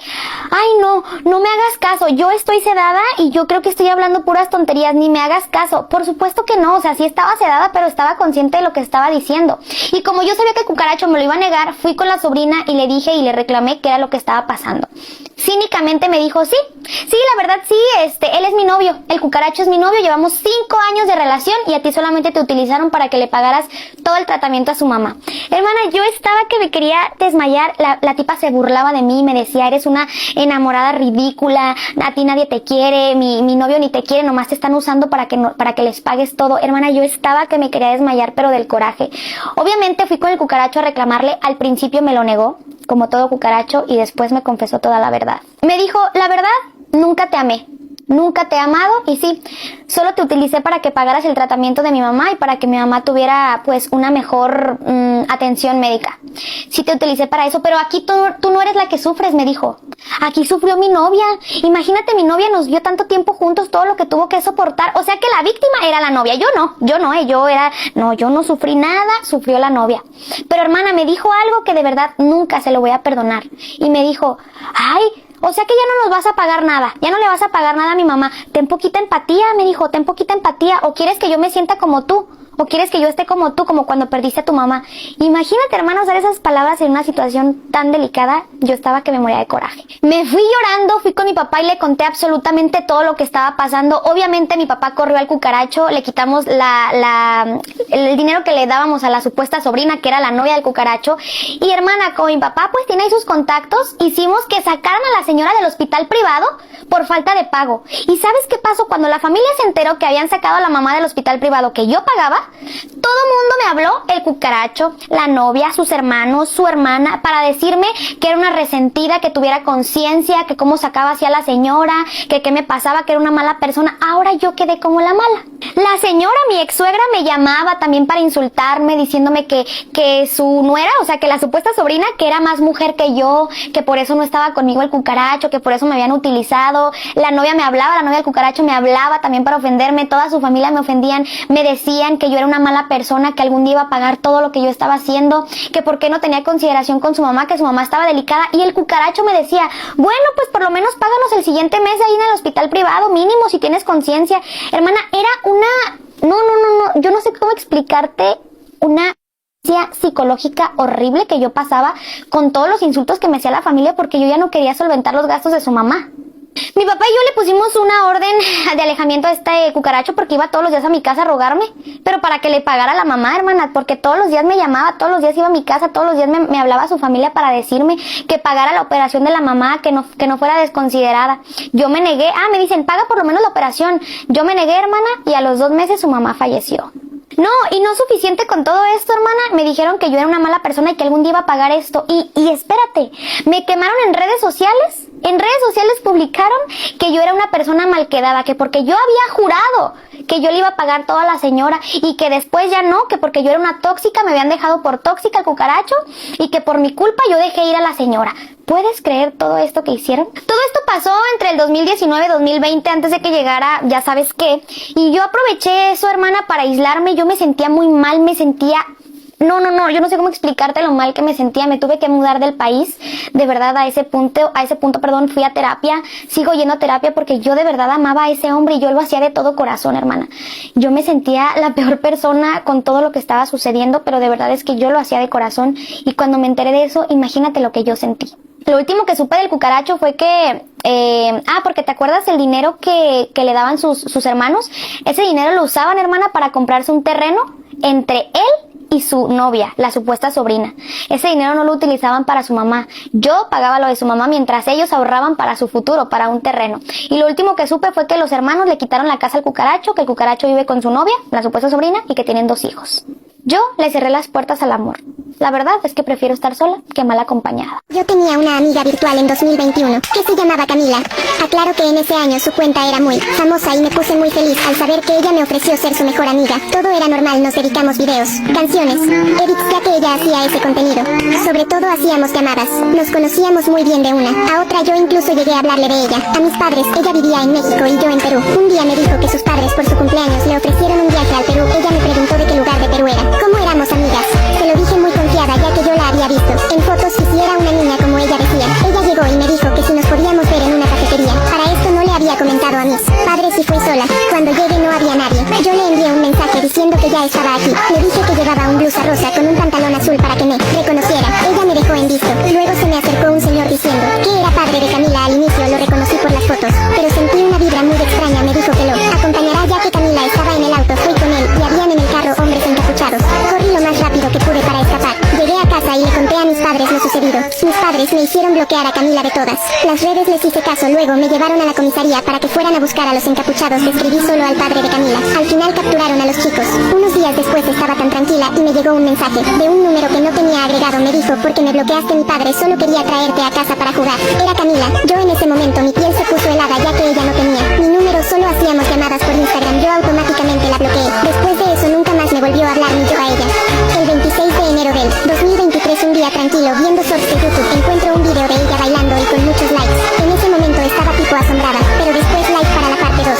ay, no me hagas caso, yo estoy sedada y yo creo que estoy hablando puras tonterías, ni me hagas caso. Por supuesto que no, o sea, sí estaba sedada, pero estaba consciente de lo que estaba diciendo. Y como yo sabía que el cucaracho me lo iba a negar, fui con la sobrina y le dije y le reclamé qué era lo que estaba pasando. Cínicamente me dijo: sí, la verdad sí, él es mi novio, el cucaracho es mi novio, llevamos 5 años de relación y a ti solamente te utilizaron para que le pagaras todo el tratamiento a su mamá. Hermana, yo estaba que me quería desmayar. La tipa se burlaba de mí, me decía: eres una enamorada ridícula, a ti nadie te quiere, mi novio ni te quiere, nomás te están usando para que les pagues todo. Hermana, yo estaba que me quería desmayar, pero del coraje. Obviamente fui con el cucaracho a reclamarle. Al principio me lo negó, como todo cucaracho, y después me confesó toda la verdad. Me dijo: la verdad, nunca te amé. Nunca te he amado y sí, solo te utilicé para que pagaras el tratamiento de mi mamá y para que mi mamá tuviera pues una mejor atención médica. Sí te utilicé para eso, pero aquí tú no eres la que sufres, me dijo. Aquí sufrió mi novia. Imagínate, mi novia nos vio tanto tiempo juntos, todo lo que tuvo que soportar. O sea que la víctima era la novia. Yo no sufrí nada, sufrió la novia. Pero hermana, me dijo algo que de verdad nunca se lo voy a perdonar. Y me dijo: ay, o sea que ya no nos vas a pagar nada, ya no le vas a pagar nada a mi mamá. Ten poquita empatía, me dijo, ten poquita empatía. O quieres que yo me sienta como tú, o quieres que yo esté como tú, como cuando perdiste a tu mamá. Imagínate, hermano, usar esas palabras en una situación tan delicada. Yo estaba que me moría de coraje. Me fui llorando, fui con mi papá y le conté absolutamente todo lo que estaba pasando. Obviamente mi papá corrió al cucaracho, le quitamos el dinero que le dábamos a la supuesta sobrina, que era la novia del cucaracho. Y hermana, como mi papá pues tiene ahí sus contactos, hicimos que sacaran a la señora del hospital privado por falta de pago. ¿Y sabes qué pasó? Cuando la familia se enteró que habían sacado a la mamá del hospital privado que yo pagaba, todo mundo me habló, el cucaracho, la novia, sus hermanos, su hermana, para decirme que era una resentida, que tuviera conciencia, que cómo sacaba así a la señora, que qué me pasaba, que era una mala persona. Ahora yo quedé como la mala. La señora, mi ex suegra, me llamaba también para insultarme, diciéndome que su nuera, o sea, que la supuesta sobrina, que era más mujer que yo, que por eso no estaba conmigo el cucaracho, que por eso me habían utilizado. La novia me hablaba, la novia del cucaracho me hablaba también para ofenderme, toda su familia me ofendían, me decían que yo era una mala persona, que algún día iba a pagar todo lo que yo estaba haciendo, que por qué no tenía consideración con su mamá, que su mamá estaba delicada. Y el cucaracho me decía: bueno, pues por lo menos páganos el siguiente mes ahí en el hospital privado, mínimo, si tienes conciencia. Hermana, era no, yo no sé cómo explicarte, una psicológica horrible que yo pasaba con todos los insultos que me hacía la familia, porque yo ya no quería solventar los gastos de su mamá. Mi papá y yo le pusimos una orden de alejamiento a este cucaracho porque iba todos los días a mi casa a rogarme, pero para que le pagara a la mamá, hermana, porque todos los días me llamaba, todos los días iba a mi casa, todos los días me hablaba a su familia para decirme que pagara la operación de la mamá, que no fuera desconsiderada. Yo me negué, me dicen, paga por lo menos la operación. Yo me negué, hermana, y a los 2 meses su mamá falleció. No, y no suficiente con todo esto, hermana, me dijeron que yo era una mala persona y que algún día iba a pagar esto. Y espérate, me quemaron en redes sociales. En redes sociales publicaron que yo era una persona malquedada, que porque yo había jurado que yo le iba a pagar todo a la señora y que después ya no, que porque yo era una tóxica, me habían dejado por tóxica el cucaracho y que por mi culpa yo dejé ir a la señora. ¿Puedes creer todo esto que hicieron? Todo esto pasó entre el 2019 y 2020, antes de que llegara ya sabes qué, y yo aproveché eso, hermana, para aislarme. Yo me sentía muy mal, me sentía... No, yo no sé cómo explicarte lo mal que me sentía. Me tuve que mudar del país. De verdad, a ese punto, fui a terapia. Sigo yendo a terapia porque yo de verdad amaba a ese hombre y yo lo hacía de todo corazón, hermana. Yo me sentía la peor persona con todo lo que estaba sucediendo, pero de verdad es que yo lo hacía de corazón. Y cuando me enteré de eso, imagínate lo que yo sentí. Lo último que supe del cucaracho fue que... porque te acuerdas el dinero que le daban sus hermanos. Ese dinero lo usaban, hermana, para comprarse un terreno entre él y su novia, la supuesta sobrina. Ese dinero no lo utilizaban para su mamá. Yo pagaba lo de su mamá mientras ellos ahorraban para su futuro, para un terreno. Y lo último que supe fue que los hermanos le quitaron la casa al cucaracho, que el cucaracho vive con su novia, la supuesta sobrina, y que tienen 2 hijos. Yo le cerré las puertas al amor. La verdad es que prefiero estar sola que mal acompañada. Yo tenía una amiga virtual en 2021 que se llamaba Camila. Aclaro que en ese año su cuenta era muy famosa y me puse muy feliz al saber que ella me ofreció ser su mejor amiga. Todo era normal, nos dedicamos videos, canciones, edits, ya que ella hacía ese contenido. Sobre todo hacíamos llamadas. Nos conocíamos muy bien de una a otra. Yo incluso llegué a hablarle de ella a mis padres. Ella vivía en México y yo en Perú. Un día me dijo que sus padres por su cumpleaños le ofrecieron un viaje al Perú. Ella me preguntó de qué lugar de Perú era. ¿Cómo éramos amigas? Se lo dije muy confiada ya que yo la había visto en fotos y si era una niña como ella decía. Ella llegó y me dijo que si nos podíamos ver en una cafetería. Para esto no le había comentado a mis padres y fui sola. Cuando llegué no había nadie. Yo le envié un mensaje diciendo que ya estaba aquí. Le dije que llevaba un blusa rosa con un pantalón azul para que me reconociera. Ella me dejó en visto. Luego se me acercó un señor diciendo que era padre de Camila. Al inicio lo reconocí por las fotos, pero sentí una vibra muy extraña. Me dijo que lo acompañará ya que Camila estaba en el auto. Fui con él y habían en el carro hombres encapuchados. Corrí lo más rápido que pude para escapar. Llegué a casa y le conté a mis padres lo sucedido. Mis padres me hicieron bloquear a Camila de todas las redes, les hice caso. Luego me llevaron a la comisaría para que fueran a buscar a los encapuchados. Escribí solo al padre de Camila. Al final capturaron a los chicos. Unos días después estaba tan tranquila y me llegó un mensaje de un número que no tenía agregado. Me dijo, porque me bloqueaste, mi padre solo quería traerte a casa para jugar. Era Camila. Yo en ese momento mi piel se puso helada ya que ella no tenía mi número, solo hacíamos llamadas por Instagram. Yo automáticamente la bloqueé. Después de eso nunca más me volvió a hablar ni yo a ella. El 26 de enero del 2023, un día tranquilo, viendo shorts de YouTube, encuentro un video de ella bailando y con muchos likes. En ese momento estaba tipo asombrada, pero después like para la parte 2.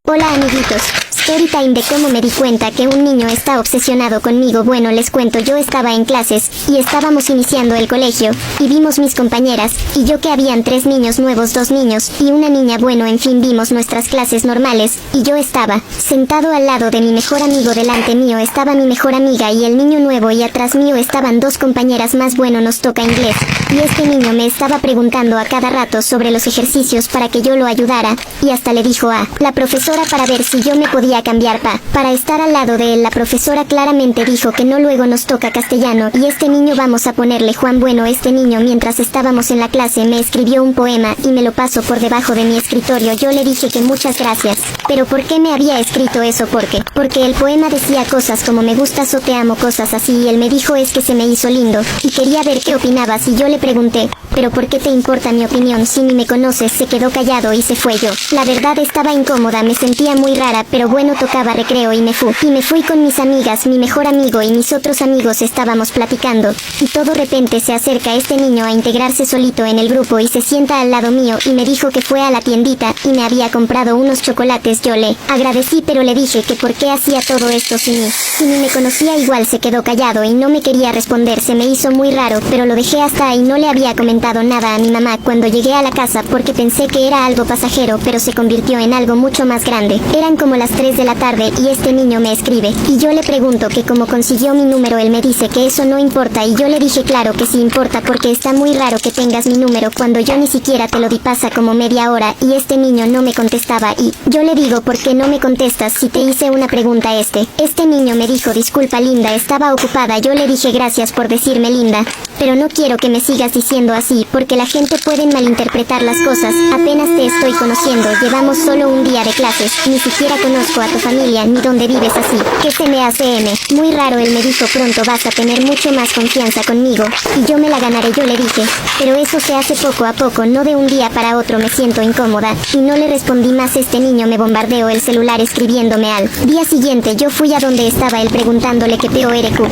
Hola amiguitos, storytime de cómo me di cuenta que un niño está obsesionado conmigo. Bueno, les cuento, yo estaba en clases y estábamos iniciando el colegio y vimos mis compañeras y yo que habían 3 niños nuevos, 2 niños y una niña. Bueno, en fin, vimos nuestras clases normales y yo estaba sentado al lado de mi mejor amigo. Delante mío estaba mi mejor amiga y el niño nuevo y atrás mío estaban 2 compañeras más. Bueno, nos toca inglés y este niño me estaba preguntando a cada rato sobre los ejercicios para que yo lo ayudara y hasta le dijo a la profesora para ver si yo me podía cambiar para estar al lado de él. La profesora claramente dijo que no. Luego nos toca castellano y este niño vamos a ponerle Juan. Bueno, este niño mientras estábamos en la clase me escribió un poema y me lo pasó por debajo de mi escritorio. Yo le dije que muchas gracias, pero ¿por qué me había escrito eso? Porque el poema decía cosas como me gustas o te amo, cosas así, y él me dijo es que se me hizo lindo y quería ver qué opinabas. Y yo le pregunté, pero ¿por qué te importa mi opinión si ni me conoces? Se quedó callado y se fue. Yo la verdad estaba incómoda, me sentía muy rara, pero bueno, tocaba recreo y me fui con mis amigas. Mi mejor amigo y mis otros amigos estábamos platicando y todo repente se acerca este niño a integrarse solito en el grupo y se sienta al lado mío y me dijo que fue a la tiendita y me había comprado unos chocolates. Yo le agradecí, pero le dije que por qué hacía todo esto si ni me conocía. Igual se quedó callado y no me quería responder. Se me hizo muy raro, pero lo dejé hasta ahí. No le había comentado nada a mi mamá cuando llegué a la casa porque pensé que era algo pasajero, pero se convirtió en algo mucho más grande. Eran como las 3 de de la tarde y este niño me escribe. Y yo le pregunto que cómo consiguió mi número. Él me dice que eso no importa y yo le dije claro que sí importa porque está muy raro que tengas mi número cuando yo ni siquiera te lo di. Pasa como media hora y este niño no me contestaba y yo le digo ¿por qué no me contestas si te hice una pregunta? Este niño me dijo disculpa linda, estaba ocupada. Yo le dije gracias por decirme linda, pero no quiero que me sigas diciendo así porque la gente puede malinterpretar las cosas. Apenas te estoy conociendo, llevamos solo un día de clases, ni siquiera conozco a tu familia ni dónde vives así. ¿Qué se me hace M? Muy raro. Él me dijo pronto vas a tener mucho más confianza conmigo y yo me la ganaré. Yo le dije, pero eso se hace poco a poco, no de un día para otro. Me siento incómoda y no le respondí más. Este niño me bombardeó el celular escribiéndome. Al día siguiente yo fui a donde estaba él preguntándole qué peor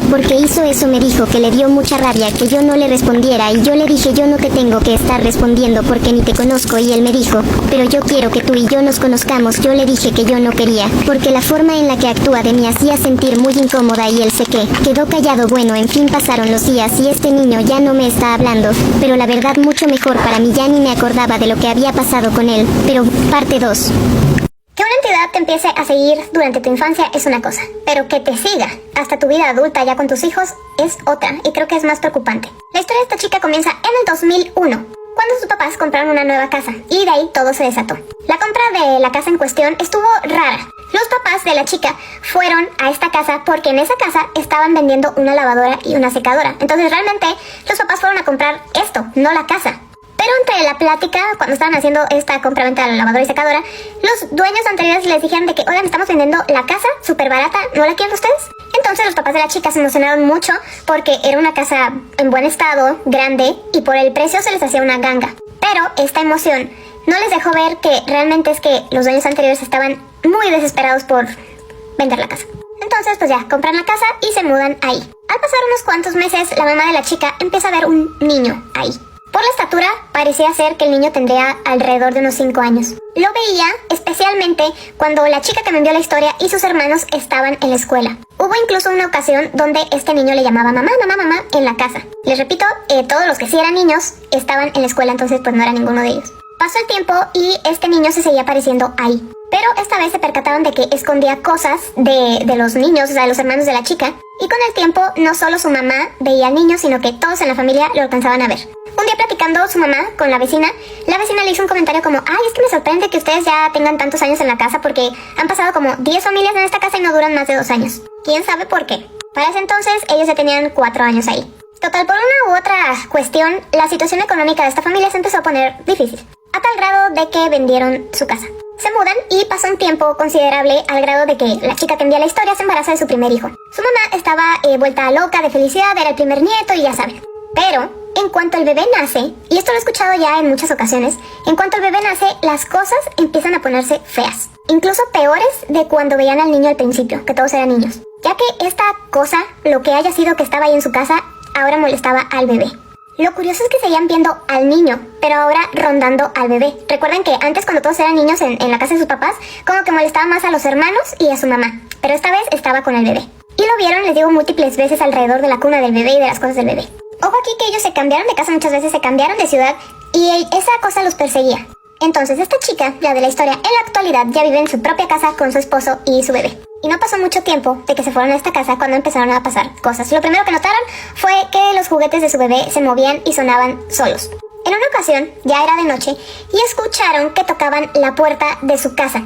porque hizo eso. Me dijo que le dio mucha rabia que yo no le respondiera y yo le dije yo no te tengo que estar respondiendo porque ni te conozco. Y él me dijo, pero yo quiero que tú y yo nos conozcamos. Yo le dije que yo no quería porque la forma en la que actúa de mí hacía sentir muy incómoda y él se quedó callado. Bueno, en fin, pasaron los días y este niño ya no me está hablando, pero la verdad mucho mejor para mí. Ya ni me acordaba de lo que había pasado con él. Pero parte 2. Que una entidad te empiece a seguir durante tu infancia es una cosa, pero que te siga hasta tu vida adulta ya con tus hijos es otra, y creo que es más preocupante. La historia de esta chica comienza en el 2001, cuando sus papás compraron una nueva casa, y de ahí todo se desató. La compra de la casa en cuestión estuvo rara. Los papás de la chica fueron a esta casa porque en esa casa estaban vendiendo una lavadora y una secadora. Entonces realmente los papás fueron a comprar esto, no la casa. Pero entre la plática, cuando estaban haciendo esta compra-venta de la lavadora y secadora, los dueños anteriores les dijeron de que, oigan, estamos vendiendo la casa súper barata, ¿no la quieren ustedes? Entonces los papás de la chica se emocionaron mucho porque era una casa en buen estado, grande, y por el precio se les hacía una ganga. Pero esta emoción no les dejó ver que realmente es que los dueños anteriores estaban muy desesperados por vender la casa. Entonces pues ya, compran la casa y se mudan ahí. Al pasar unos cuantos meses, la mamá de la chica empieza a ver un niño ahí. Por la estatura, parecía ser que el niño tendría alrededor de unos 5 años. Lo veía especialmente cuando la chica que me envió la historia y sus hermanos estaban en la escuela. Hubo incluso una ocasión donde este niño le llamaba mamá, mamá, mamá en la casa. Les repito, todos los que sí eran niños estaban en la escuela, entonces pues no era ninguno de ellos. Pasó el tiempo y este niño se seguía apareciendo ahí. Pero esta vez se percataron de que escondía cosas de los niños, o sea, de los hermanos de la chica. Y con el tiempo, no solo su mamá veía al niño, sino que todos en la familia lo alcanzaban a ver. Un día platicando su mamá con la vecina le hizo un comentario como, ay, es que me sorprende que ustedes ya tengan tantos años en la casa porque han pasado como 10 familias en esta casa y no duran más de 2 años. ¿Quién sabe por qué? Para ese entonces, ellos ya tenían 4 años ahí. Total, por una u otra cuestión, la situación económica de esta familia se empezó a poner difícil, a tal grado de que vendieron su casa. Se mudan y pasó un tiempo considerable al grado de que la chica que envía la historia se embaraza de su primer hijo. Su mamá estaba vuelta loca de felicidad, era el primer nieto y ya saben. Pero en cuanto el bebé nace, y esto lo he escuchado ya en muchas ocasiones, en cuanto el bebé nace, las cosas empiezan a ponerse feas. Incluso peores de cuando veían al niño al principio, que todos eran niños. Ya que esta cosa, lo que haya sido que estaba ahí en su casa, ahora molestaba al bebé. Lo curioso es que seguían viendo al niño, pero ahora rondando al bebé. Recuerden que antes cuando todos eran niños en la casa de sus papás, como que molestaba más a los hermanos y a su mamá. Pero esta vez estaba con el bebé. Y lo vieron, les digo, múltiples veces alrededor de la cuna del bebé y de las cosas del bebé. Ojo aquí que ellos se cambiaron de casa muchas veces, se cambiaron de ciudad y esa cosa los perseguía. Entonces esta chica, la de la historia, en la actualidad ya vive en su propia casa con su esposo y su bebé. Y no pasó mucho tiempo de que se fueron a esta casa cuando empezaron a pasar cosas. Lo primero que notaron fue que los juguetes de su bebé se movían y sonaban solos. En una ocasión, ya era de noche, y escucharon que tocaban la puerta de su casa.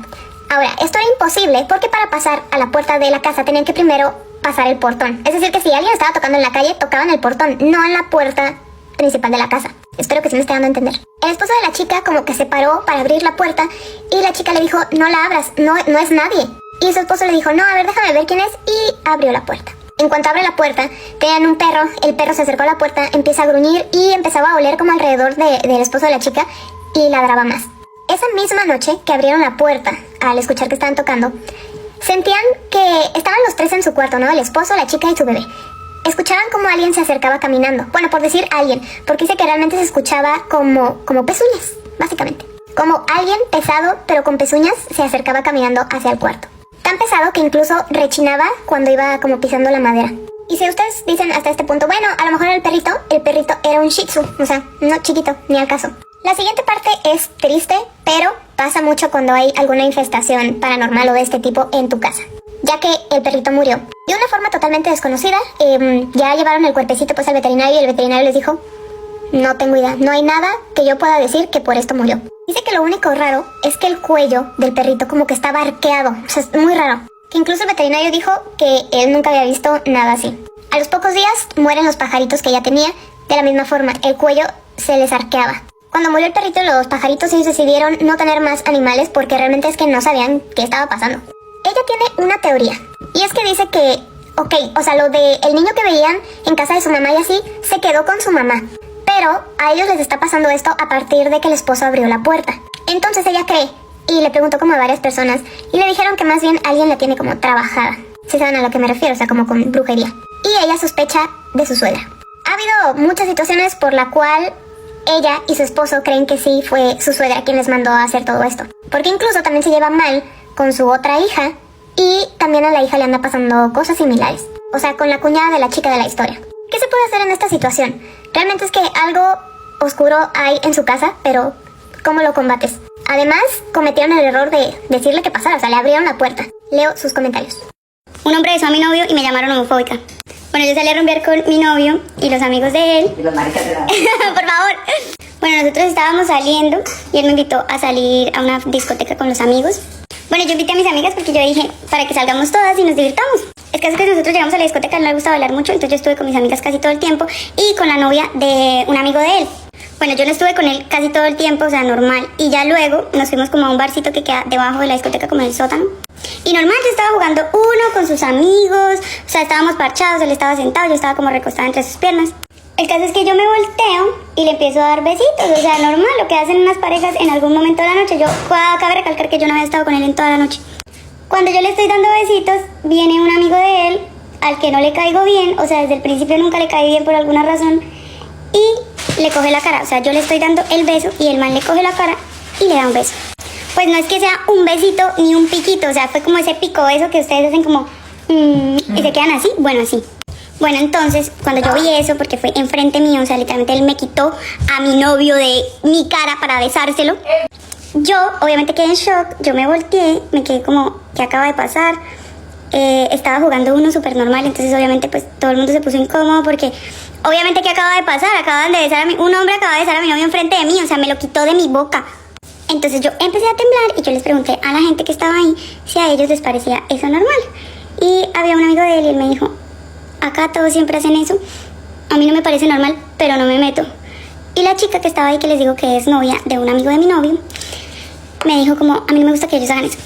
Ahora, esto era imposible porque para pasar a la puerta de la casa tenían que primero pasar el portón. Es decir, que si alguien estaba tocando en la calle, tocaban el portón, no en la puerta principal de la casa. Espero que sí me esté dando a entender. El esposo de la chica como que se paró para abrir la puerta y la chica le dijo, no la abras, no es nadie. Y su esposo le dijo, no, a ver, déjame ver quién es, y abrió la puerta. En cuanto abre la puerta, tenían un perro, el perro se acercó a la puerta, empieza a gruñir y empezaba a oler como alrededor del esposo de la chica y ladraba más. Esa misma noche que abrieron la puerta, al escuchar que estaban tocando, sentían que estaban los tres en su cuarto, ¿no? El esposo, la chica y su bebé. Escuchaban como alguien se acercaba caminando. Bueno, por decir alguien, porque dice que realmente se escuchaba como pezuñas, básicamente. Como alguien pesado, pero con pezuñas, se acercaba caminando hacia el cuarto. Tan pesado que incluso rechinaba cuando iba como pisando la madera. Y si ustedes dicen hasta este punto, bueno, a lo mejor era el perrito era un shih tzu, o sea, no chiquito, ni al caso. La siguiente parte es triste, pero pasa mucho cuando hay alguna infestación paranormal o de este tipo en tu casa, ya que el perrito murió de una forma totalmente desconocida. Ya llevaron el cuerpecito pues al veterinario y el veterinario les dijo: no tengo idea, no hay nada que yo pueda decir que por esto murió. Dice que lo único raro es que el cuello del perrito como que estaba arqueado, o sea, es muy raro. Que incluso el veterinario dijo que él nunca había visto nada así. A los pocos días mueren los pajaritos que ella tenía. De la misma forma, el cuello se les arqueaba. Cuando murió el perrito, los pajaritos ellos decidieron no tener más animales porque realmente es que no sabían qué estaba pasando. Ella tiene una teoría, y es que dice que, ok, o sea, lo de el niño que veían en casa de su mamá y así, se quedó con su mamá. Pero a ellos les está pasando esto a partir de que el esposo abrió la puerta. Entonces ella cree, y le preguntó como a varias personas, y le dijeron que más bien alguien la tiene como trabajada. Si saben a lo que me refiero, o sea, como con brujería. Y ella sospecha de su suegra. Ha habido muchas situaciones por la cual ella y su esposo creen que sí fue su suegra quien les mandó a hacer todo esto. Porque incluso también se lleva mal con su otra hija, y también a la hija le anda pasando cosas similares. O sea, con la cuñada de la chica de la historia. ¿Qué se puede hacer en esta situación? Realmente es que algo oscuro hay en su casa, pero ¿cómo lo combates? Además, cometieron el error de decirle qué pasara, o sea, le abrieron la puerta. Leo sus comentarios. Un hombre besó a mi novio y me llamaron homofóbica. Bueno, yo salí a rumbear con mi novio y los amigos de él. Y los maricas de la... Por favor. Bueno, nosotros estábamos saliendo y él me invitó a salir a una discoteca con los amigos. Bueno, yo invité a mis amigas porque yo dije, para que salgamos todas y nos divirtamos. Es que nosotros llegamos a la discoteca, no le gusta bailar mucho, entonces yo estuve con mis amigas casi todo el tiempo y con la novia de un amigo de él. Bueno, yo no estuve con él casi todo el tiempo, o sea, normal. Y ya luego nos fuimos como a un barcito que queda debajo de la discoteca, como en el sótano. Y normal, yo estaba jugando uno con sus amigos, o sea, estábamos parchados, él estaba sentado, yo estaba como recostada entre sus piernas. El caso es que yo me volteo y le empiezo a dar besitos, o sea, normal, lo que hacen unas parejas en algún momento de la noche. Cabe recalcar que yo no había estado con él en toda la noche. Cuando yo le estoy dando besitos, viene un amigo de él, al que no le caigo bien, o sea, desde el principio nunca le caí bien por alguna razón, y le coge la cara, o sea, yo le estoy dando el beso y el man le coge la cara y le da un beso. Pues no es que sea un besito ni un piquito, o sea, fue como ese pico beso que ustedes hacen como y se quedan así, bueno, así. Bueno, entonces, cuando yo vi eso, porque fue enfrente mío, o sea, literalmente él me quitó a mi novio de mi cara para besárselo. Yo, obviamente, quedé en shock, yo me volteé, me quedé como, ¿qué acaba de pasar? Estaba jugando uno súper normal, entonces obviamente pues todo el mundo se puso incómodo porque obviamente ¿qué acaba de pasar? Acaban de besar a un hombre acaba de besar a mi novio enfrente de mí, o sea, me lo quitó de mi boca. Entonces yo empecé a temblar y yo les pregunté a la gente que estaba ahí si a ellos les parecía eso normal. Y había un amigo de él y él me dijo, acá todos siempre hacen eso, a mí no me parece normal, pero no me meto. Y la chica que estaba ahí, que les digo que es novia de un amigo de mi novio, me dijo como, a mí no me gusta que ellos hagan eso.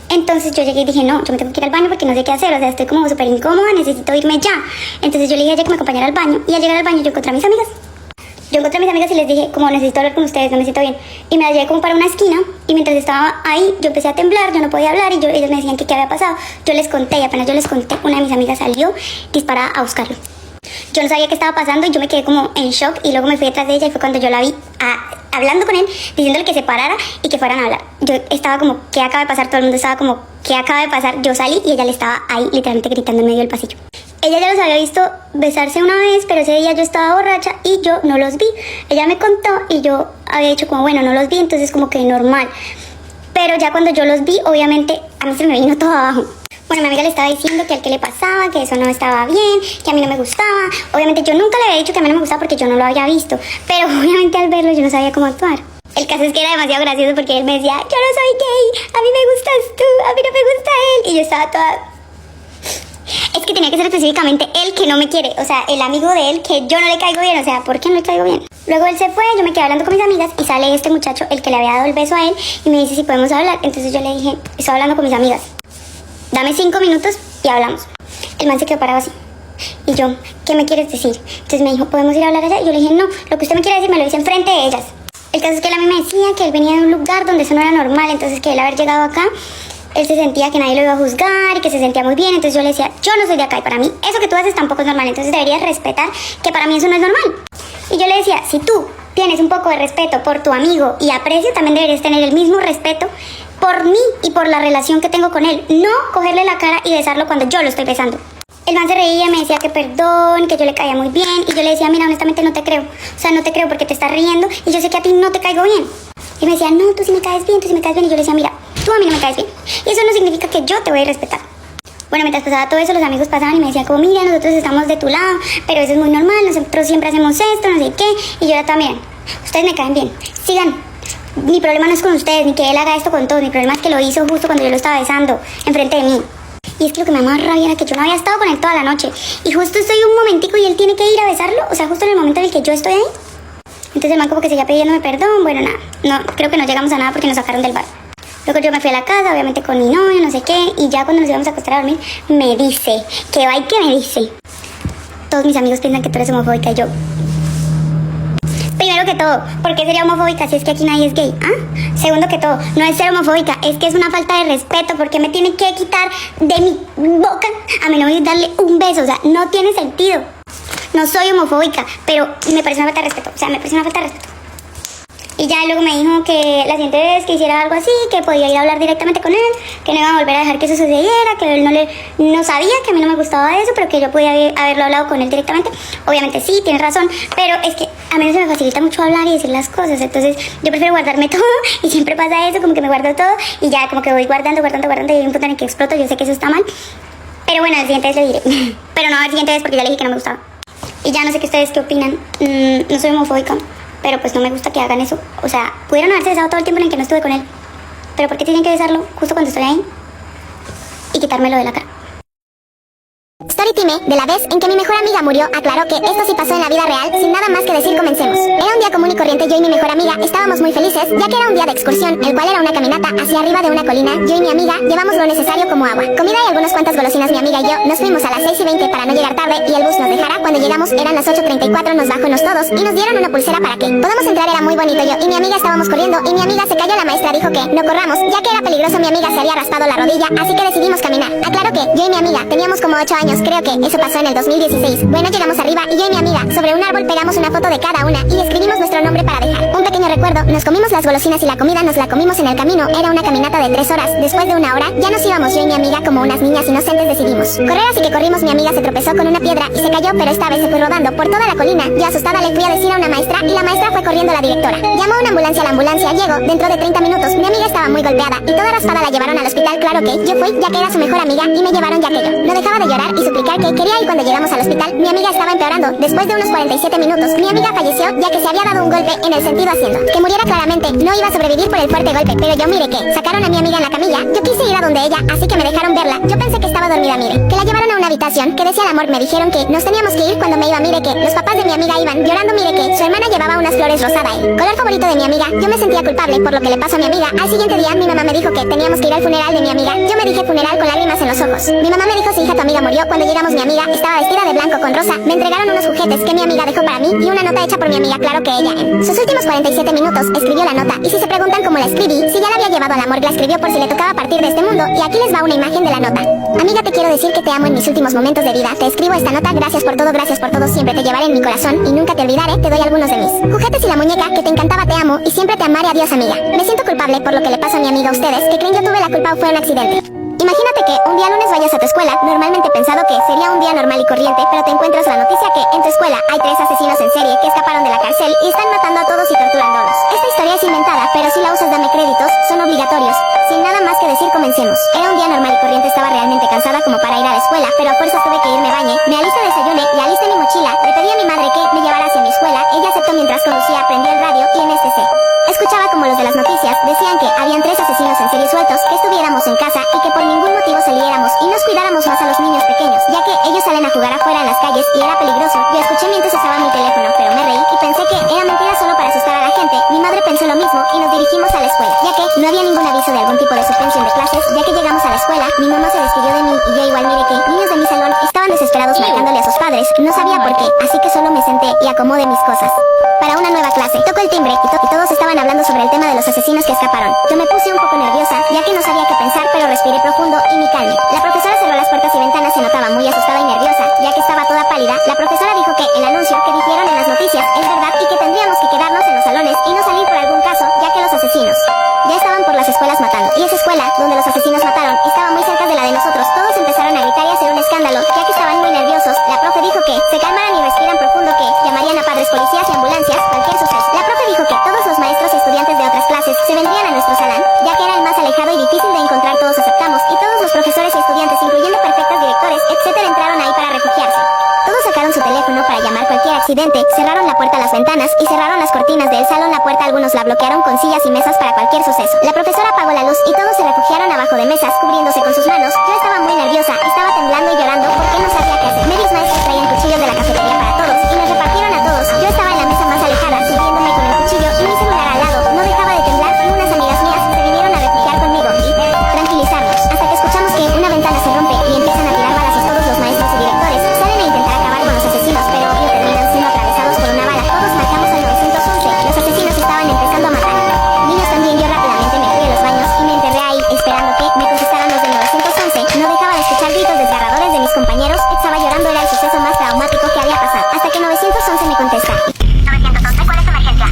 Entonces yo llegué y dije, no, yo me tengo que ir al baño porque no sé qué hacer, o sea, estoy como súper incómoda, necesito irme ya. Entonces yo le dije a ella que me acompañara al baño, y al llegar al baño yo encontré a mis amigas. Yo encontré a mis amigas y les dije, como necesito hablar con ustedes, no me siento bien. Y me las llevé como para una esquina, y mientras estaba ahí, yo empecé a temblar, yo no podía hablar, y ellos me decían que qué había pasado. Yo les conté, y apenas yo les conté, una de mis amigas salió disparada a buscarlo. Yo no sabía qué estaba pasando y yo me quedé como en shock, y luego me fui detrás de ella y fue cuando yo la vi hablando con él, diciéndole que se parara y que fueran a hablar. Yo estaba como, ¿qué acaba de pasar? Todo el mundo estaba como, ¿qué acaba de pasar? Yo salí y ella le estaba ahí literalmente gritando en medio del pasillo. Ella ya los había visto besarse una vez, pero ese día yo estaba borracha y yo no los vi. Ella me contó y yo había dicho como, bueno, no los vi, entonces como que normal. Pero ya cuando yo los vi, obviamente a mí se me vino todo abajo. Bueno, mi amiga le estaba diciendo que al que le pasaba, que eso no estaba bien, que a mí no me gustaba. Obviamente yo nunca le había dicho que a mí no me gustaba porque yo no lo había visto. Pero obviamente al verlo yo no sabía cómo actuar. El caso es que era demasiado gracioso porque él me decía, yo no soy gay, a mí me gustas tú, a mí no me gusta él. Y yo estaba toda... Es que tenía que ser específicamente él que no me quiere, o sea, el amigo de él que yo no le caigo bien, o sea, ¿por qué no le caigo bien? Luego él se fue, yo me quedé hablando con mis amigas y sale este muchacho, el que le había dado el beso a él, y me dice si podemos hablar. Entonces yo le dije, estoy hablando con mis amigas, dame 5 minutos y hablamos. El man se quedó parado así. Y yo, ¿qué me quieres decir? Entonces me dijo, ¿podemos ir a hablar allá? Y yo le dije, no, lo que usted me quiere decir me lo dice enfrente de ellas. El caso es que él a mí me decía que él venía de un lugar donde eso no era normal, entonces que él haber llegado acá, él se sentía que nadie lo iba a juzgar y que se sentía muy bien. Entonces yo le decía, yo no soy de acá y para mí eso que tú haces tampoco es normal, entonces deberías respetar que para mí eso no es normal. Y yo le decía, si tú tienes un poco de respeto por tu amigo y aprecio, también deberías tener el mismo respeto por mí y por la relación que tengo con él, no cogerle la cara y besarlo cuando yo lo estoy besando. el man se reía, me decía que perdón, que yo le caía muy bien. Y yo le decía, mira, honestamente no te creo. O sea, no te creo porque te estás riendo y yo sé que a ti no te caigo bien. Y me decía, no, tú sí me caes bien, tú sí me caes bien. Y yo le decía, mira, tú a mí no me caes bien. Y eso no significa que yo te voy a respetar. Bueno, mientras pasaba todo eso, los amigos pasaban y me decían como, mira, nosotros estamos de tu lado, pero eso es muy normal, nosotros siempre hacemos esto, no sé qué. Y yo era también, ustedes me caen bien, sigan. Mi problema no es con ustedes, ni que él haga esto con todos. Mi problema es que lo hizo justo cuando yo lo estaba besando, enfrente de mí. Y es que lo que me da más rabia era que yo no había estado con él toda la noche. Y justo estoy un momentico y él tiene que ir a besarlo. O sea, justo en el momento en el que yo estoy ahí. Entonces el man como que seguía pidiéndome perdón. Bueno, nada, no, creo que no llegamos a nada porque nos sacaron del bar. Luego yo me fui a la casa, obviamente con mi novio, no sé qué. Y ya cuando nos íbamos a acostar a dormir, me dice, que va y que me dice. Todos mis amigos piensan que tú eres homofóbica y yo... Primero que todo, ¿por qué sería homofóbica si es que aquí nadie es gay? ¿Ah? Segundo que todo, no es ser homofóbica, es que es una falta de respeto porque me tiene que quitar de mi boca a mi novio y darle un beso, o sea, no tiene sentido. No soy homofóbica, pero me parece una falta de respeto, o sea, me parece una falta de respeto. Y ya luego me dijo que la siguiente vez que hiciera algo así, que podía ir a hablar directamente con él, que no iba a volver a dejar que eso sucediera, que él no sabía, que a mí no me gustaba eso, pero que yo podía haberlo hablado con él directamente. Obviamente sí, tienes razón, pero es que a mí no se me facilita mucho hablar y decir las cosas, entonces yo prefiero guardarme todo y siempre pasa eso, como que me guardo todo y ya como que voy guardando y hay un punto en el que exploto. Yo sé que eso está mal, pero bueno, al siguiente vez le diré, pero no al siguiente vez porque ya le dije que no me gustaba. Y ya no sé qué ustedes qué opinan. No soy homofóbica, pero pues no me gusta que hagan eso. O sea, pudieron haberse besado todo el tiempo en el que no estuve con él, pero ¿por qué tienen que besarlo justo cuando estoy ahí? Y quitármelo de la cara. Storytime, de la vez en que mi mejor amiga murió, aclaró que esto sí pasó en la vida real. Sin nada más que decir, comencemos. Era un día común y corriente. Yo y mi mejor amiga estábamos muy felices, ya que era un día de excursión, el cual era una caminata hacia arriba de una colina. Yo y mi amiga llevamos lo necesario como agua, comida y algunas cuantas golosinas. Mi amiga y yo nos fuimos a las 6:20 para no llegar tarde y el bus nos dejara. Cuando llegamos eran las 8:34, nos bajónos todos y nos dieron una pulsera para que podamos entrar. Era muy bonito. Yo y mi amiga estábamos corriendo y mi amiga se cayó. La maestra dijo que no corramos, ya que era peligroso. Mi amiga se había raspado la rodilla, así que decidimos caminar. Aclaro que yo y mi amiga teníamos como 8 años, creo que eso pasó en el 2016. Bueno, llegamos arriba y yo y mi amiga sobre un árbol pegamos una foto de cada una y escribimos nuestro nombre para dejar un pequeño recuerdo. Nos comimos las golosinas y la comida nos la comimos en el camino. Era una caminata de 3 horas. Después de 1 hora ya nos íbamos. Yo y mi amiga, como unas niñas inocentes, decidimos correr, así que corrimos. Mi amiga se tropezó con una piedra y se cayó, pero esta vez se fue rodando por toda la colina. Yo asustada le fui a decir a una maestra y la maestra fue corriendo a la directora. Llamó a una ambulancia. La ambulancia llegó dentro de 30 minutos. Mi amiga estaba muy golpeada y toda raspada. La llevaron al hospital. Claro que yo fui, ya que era su mejor amiga, y me llevaron ya que yo no dejaba de llorar y suplicar que quería ir. Cuando llegamos al hospital, mi amiga estaba empeorando. Después de unos 47 minutos, mi amiga falleció, ya que se había dado un golpe en el sentido haciendo que muriera. Claramente no iba a sobrevivir por el fuerte golpe, pero yo mire que sacaron a mi amiga en la camilla. Yo quise ir a donde ella, así que me dejaron verla. Yo pensé que estaba dormida, mire, que la llevaron a una habitación que decía el amor. Me dijeron que nos teníamos que ir. Cuando me iba, mire que los papás de mi amiga iban llorando. Mire que su hermana llevaba unas flores rosada, el color favorito de mi amiga. Yo me sentía culpable por lo que le pasó a mi amiga. Al siguiente día mi mamá me dijo que teníamos que ir al funeral de mi amiga. Yo me dije funeral con lágrimas en los ojos. Mi mamá me dijo, si hija, tu amiga murió. Cuando llegamos, mi amiga estaba vestida de blanco con rosa. Me entregaron unos juguetes que mi amiga dejó para mí y una nota hecha por mi amiga. Claro que ella en sus últimos 47 minutos escribió la nota. Y si se preguntan cómo la escribí, si ya la había llevado al amor, la escribió por si le tocaba partir de este mundo. Y aquí les va una imagen de la nota. Amiga, te quiero decir que te amo en mis últimos momentos de vida. Te escribo esta nota. Gracias por todo, siempre te llevaré en mi corazón y nunca te olvidaré. Te doy algunos de mis juguetes y la muñeca que te encantaba. Te amo y siempre te amaré. Adiós, amiga. Me siento culpable por lo que le pasó a mi amiga. Ustedes que creen yo tuve la culpa o fue un accidente. Imagínate que un día lunes vayas a tu escuela, normalmente pensado que sería un día normal y corriente, pero te encuentras la noticia que en tu escuela hay 3 asesinos en serie que escaparon de la cárcel y están matando a todos y torturándolos. Esta historia es inventada, pero si la usas dame créditos, son obligatorios. Sin nada más que decir, comencemos. Era un día normal y corriente, estaba realmente cansada como para ir a la escuela, pero a fuerzas tuve que ir. Me bañé, me alisté, desayuné y alisté mi mochila. Le pedí a mi madre que me llevara hacia mi escuela. Ella aceptó. Mientras conducía, prendí el radio y en este escuchaba como los de las noticias decían que habían 3 asesinos en serie sueltos, que estuviéramos en casa y que por ningún motivo saliéramos y nos cuidáramos más a los niños pequeños, ya que ellos salen a jugar afuera en las calles y era peligroso. Yo escuché mientras usaba mi teléfono, pero me reí y pensé que era mentira solo para asustar a la gente. Mi madre pensó lo mismo y nos dirigimos a la escuela, ya que no había ningún aviso de algún tipo de suspensión de clases. Ya que llegamos a la escuela, mi mamá se despidió de mí y yo igual. Mire que niños de mi salón estaban desesperados marcándole a sus padres. No sabía por qué, así que solo me senté y acomodé mis cosas para una nueva clase. Tocó el timbre y todos estaban hablando sobre el tema de los asesinos que escaparon. Yo me puse un poco nerviosa, ya que no sabía qué pensar, pero respiré profundo y me calmé. La profesora cerró las puertas y ventanas. Se notaba muy asustada y nerviosa, ya que estaba toda pálida. La profesora dijo que el anuncio que dijeron en las noticias es verdad y que tendríamos que quedarnos en los salones y no salir por algún caso, ya que los asesinos ya estaban por las escuelas matando. Y esa escuela donde los asesinos mataron estaba muy cerca de la de nosotros. Todos empezaron a gritar y a hacer un escándalo, ya que estaban muy accidente, cerraron la puerta a las ventanas y cerraron las cortinas del salón. La puerta algunos la bloquearon con sillas y mesas para cualquier suceso. La profesora apagó la luz y todos se refugiaron abajo de mesas, cubriéndose con sus manos. Yo estaba muy nerviosa, estaba temblando y llorando porque no sabía qué hacer. Medios maestros traían cuchillos de la cafetería para todos y nos repartieron a todos. Yo estaba en la mesa más alejada, sirviéndome con el cuchillo y mi celular al lado. No dejaba de temblar y unas amigas mías se vinieron a refugiar conmigo y tranquilizarnos, hasta que escuchamos que una ventana se rompe y empiezan a tirar balazos. Todos los maestros y directores salen a intentar acabar con los asesinos, pero obvio terminan siendo atravesados por una bala. Todos marcamos al 911. Los asesinos estaban empezando a matar niños también. Yo rápidamente me fui a los baños y me enterré ahí, esperando que me contestaran los del 911. No dejaba de escuchar gritos desgarradores de mis compañeros. Estaba llorando, era el suceso más traumático que había pasado, hasta que 911 me contesta. 911, ¿cuál es tu emergencia?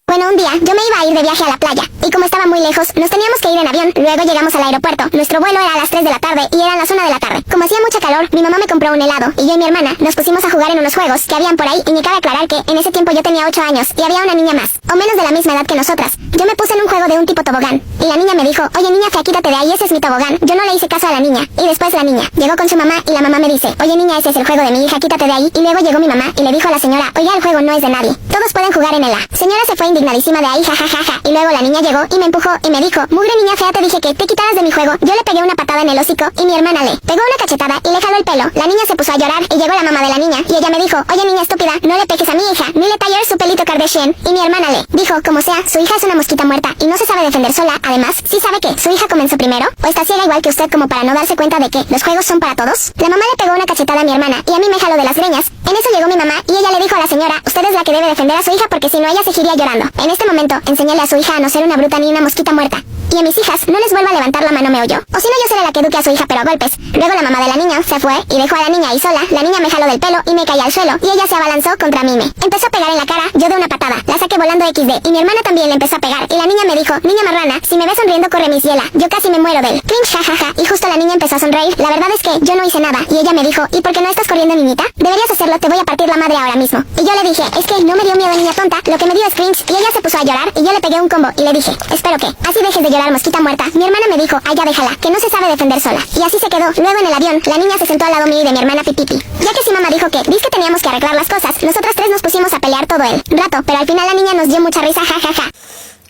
Bueno, un día yo me iba a ir de viaje a la playa y como estaba muy lejos, nos teníamos que ir en avión. Luego llegamos al aeropuerto. Nuestro vuelo era a las 3 de la tarde y eran las 1 de la tarde. Como hacía mucha calor, mi mamá me compró un helado y yo y mi hermana nos pusimos a jugar en unos juegos que habían por ahí, y me cabe aclarar que en ese tiempo yo tenía 8 años y había una niña más, o menos de la misma edad que nosotras. Yo me puse en un juego de un tipo tobogán y la niña me dijo: oye niña fea, quítate de ahí, ese es mi tobogán. Yo no le hice caso a la niña y después la niña llegó con su mamá y la mamá me dice: oye niña, ese es el juego de mi hija, quítate de ahí. Y luego llegó mi mamá y le dijo a la señora: oiga, el juego no es de nadie, todos pueden jugar en él. La señora se fue indignadísima de ahí, jajajaja. Y luego la niña llegó y me empujó y me dijo: mugre niña fea, te dije que te quitaras de mi juego. Yo le pegué una patada en el hocico y mi hermana le pegó una cachetada y le jaló el pelo. La niña se puso a llorar y llegó la mamá de la niña y ella me dijo: oye niña estúpida, no le pegues a mi hija, ni le talles su pelito Kardashian. Y mi hermana le dijo: como sea, su hija es una mosquita muerta y no se sabe defender sola. Además, ¿sí sabe que su hija comenzó primero? ¿O está ciega igual que usted como para no darse cuenta de que los juegos son para todos? La mamá le pegó una cachetada a mi hermana y a mí me jaló de las greñas. En eso llegó mi mamá y ella le dijo a la señora: usted es la que debe defender a su hija porque si no ella seguiría llorando. En este momento, enséñale a su hija a no ser una bruta ni una mosquita muerta. Y a mis hijas no les vuelva a levantar la mano, ¿me oyó? O si no, yo seré la que eduque a su hija pero a golpes. Luego la mamá de la niña se fue y dejó a la niña ahí sola. La niña me jaló del pelo y me caí al suelo y ella se abalanzó contra mí. Me empezó a pegar en la cara, yo de una patada la saqué volando XD y mi hermana también le empezó a pegar. Y la niña me dijo: niña marrana, si me ves sonriendo corre mis hiela. Yo casi me muero del cringe, jajaja. Y justo la niña empezó a sonreír. La verdad es que yo no hice nada y ella me dijo: ¿y por qué no estás corriendo, niñita? Deberías hacerlo, te voy a partir la madre ahora mismo. Y yo le dije: es que no me dio miedo, niña tonta, lo que me dio es cringe. Y ella se puso a llorar y yo le pegué un combo y le dije: espero que así dejes de llorar, mosquita muerta. Mi hermana me dijo: ay, ya déjala, que no se sabe defender sola. Y así se quedó. Luego en el avión, la niña se sentó al lado mío y de mi hermana Pipipi. Ya que si mamá dijo que dice que teníamos que arreglar las cosas, nosotras tres nos pusimos a pelear todo el rato, pero al final la niña nos dio mucha risa, jajaja.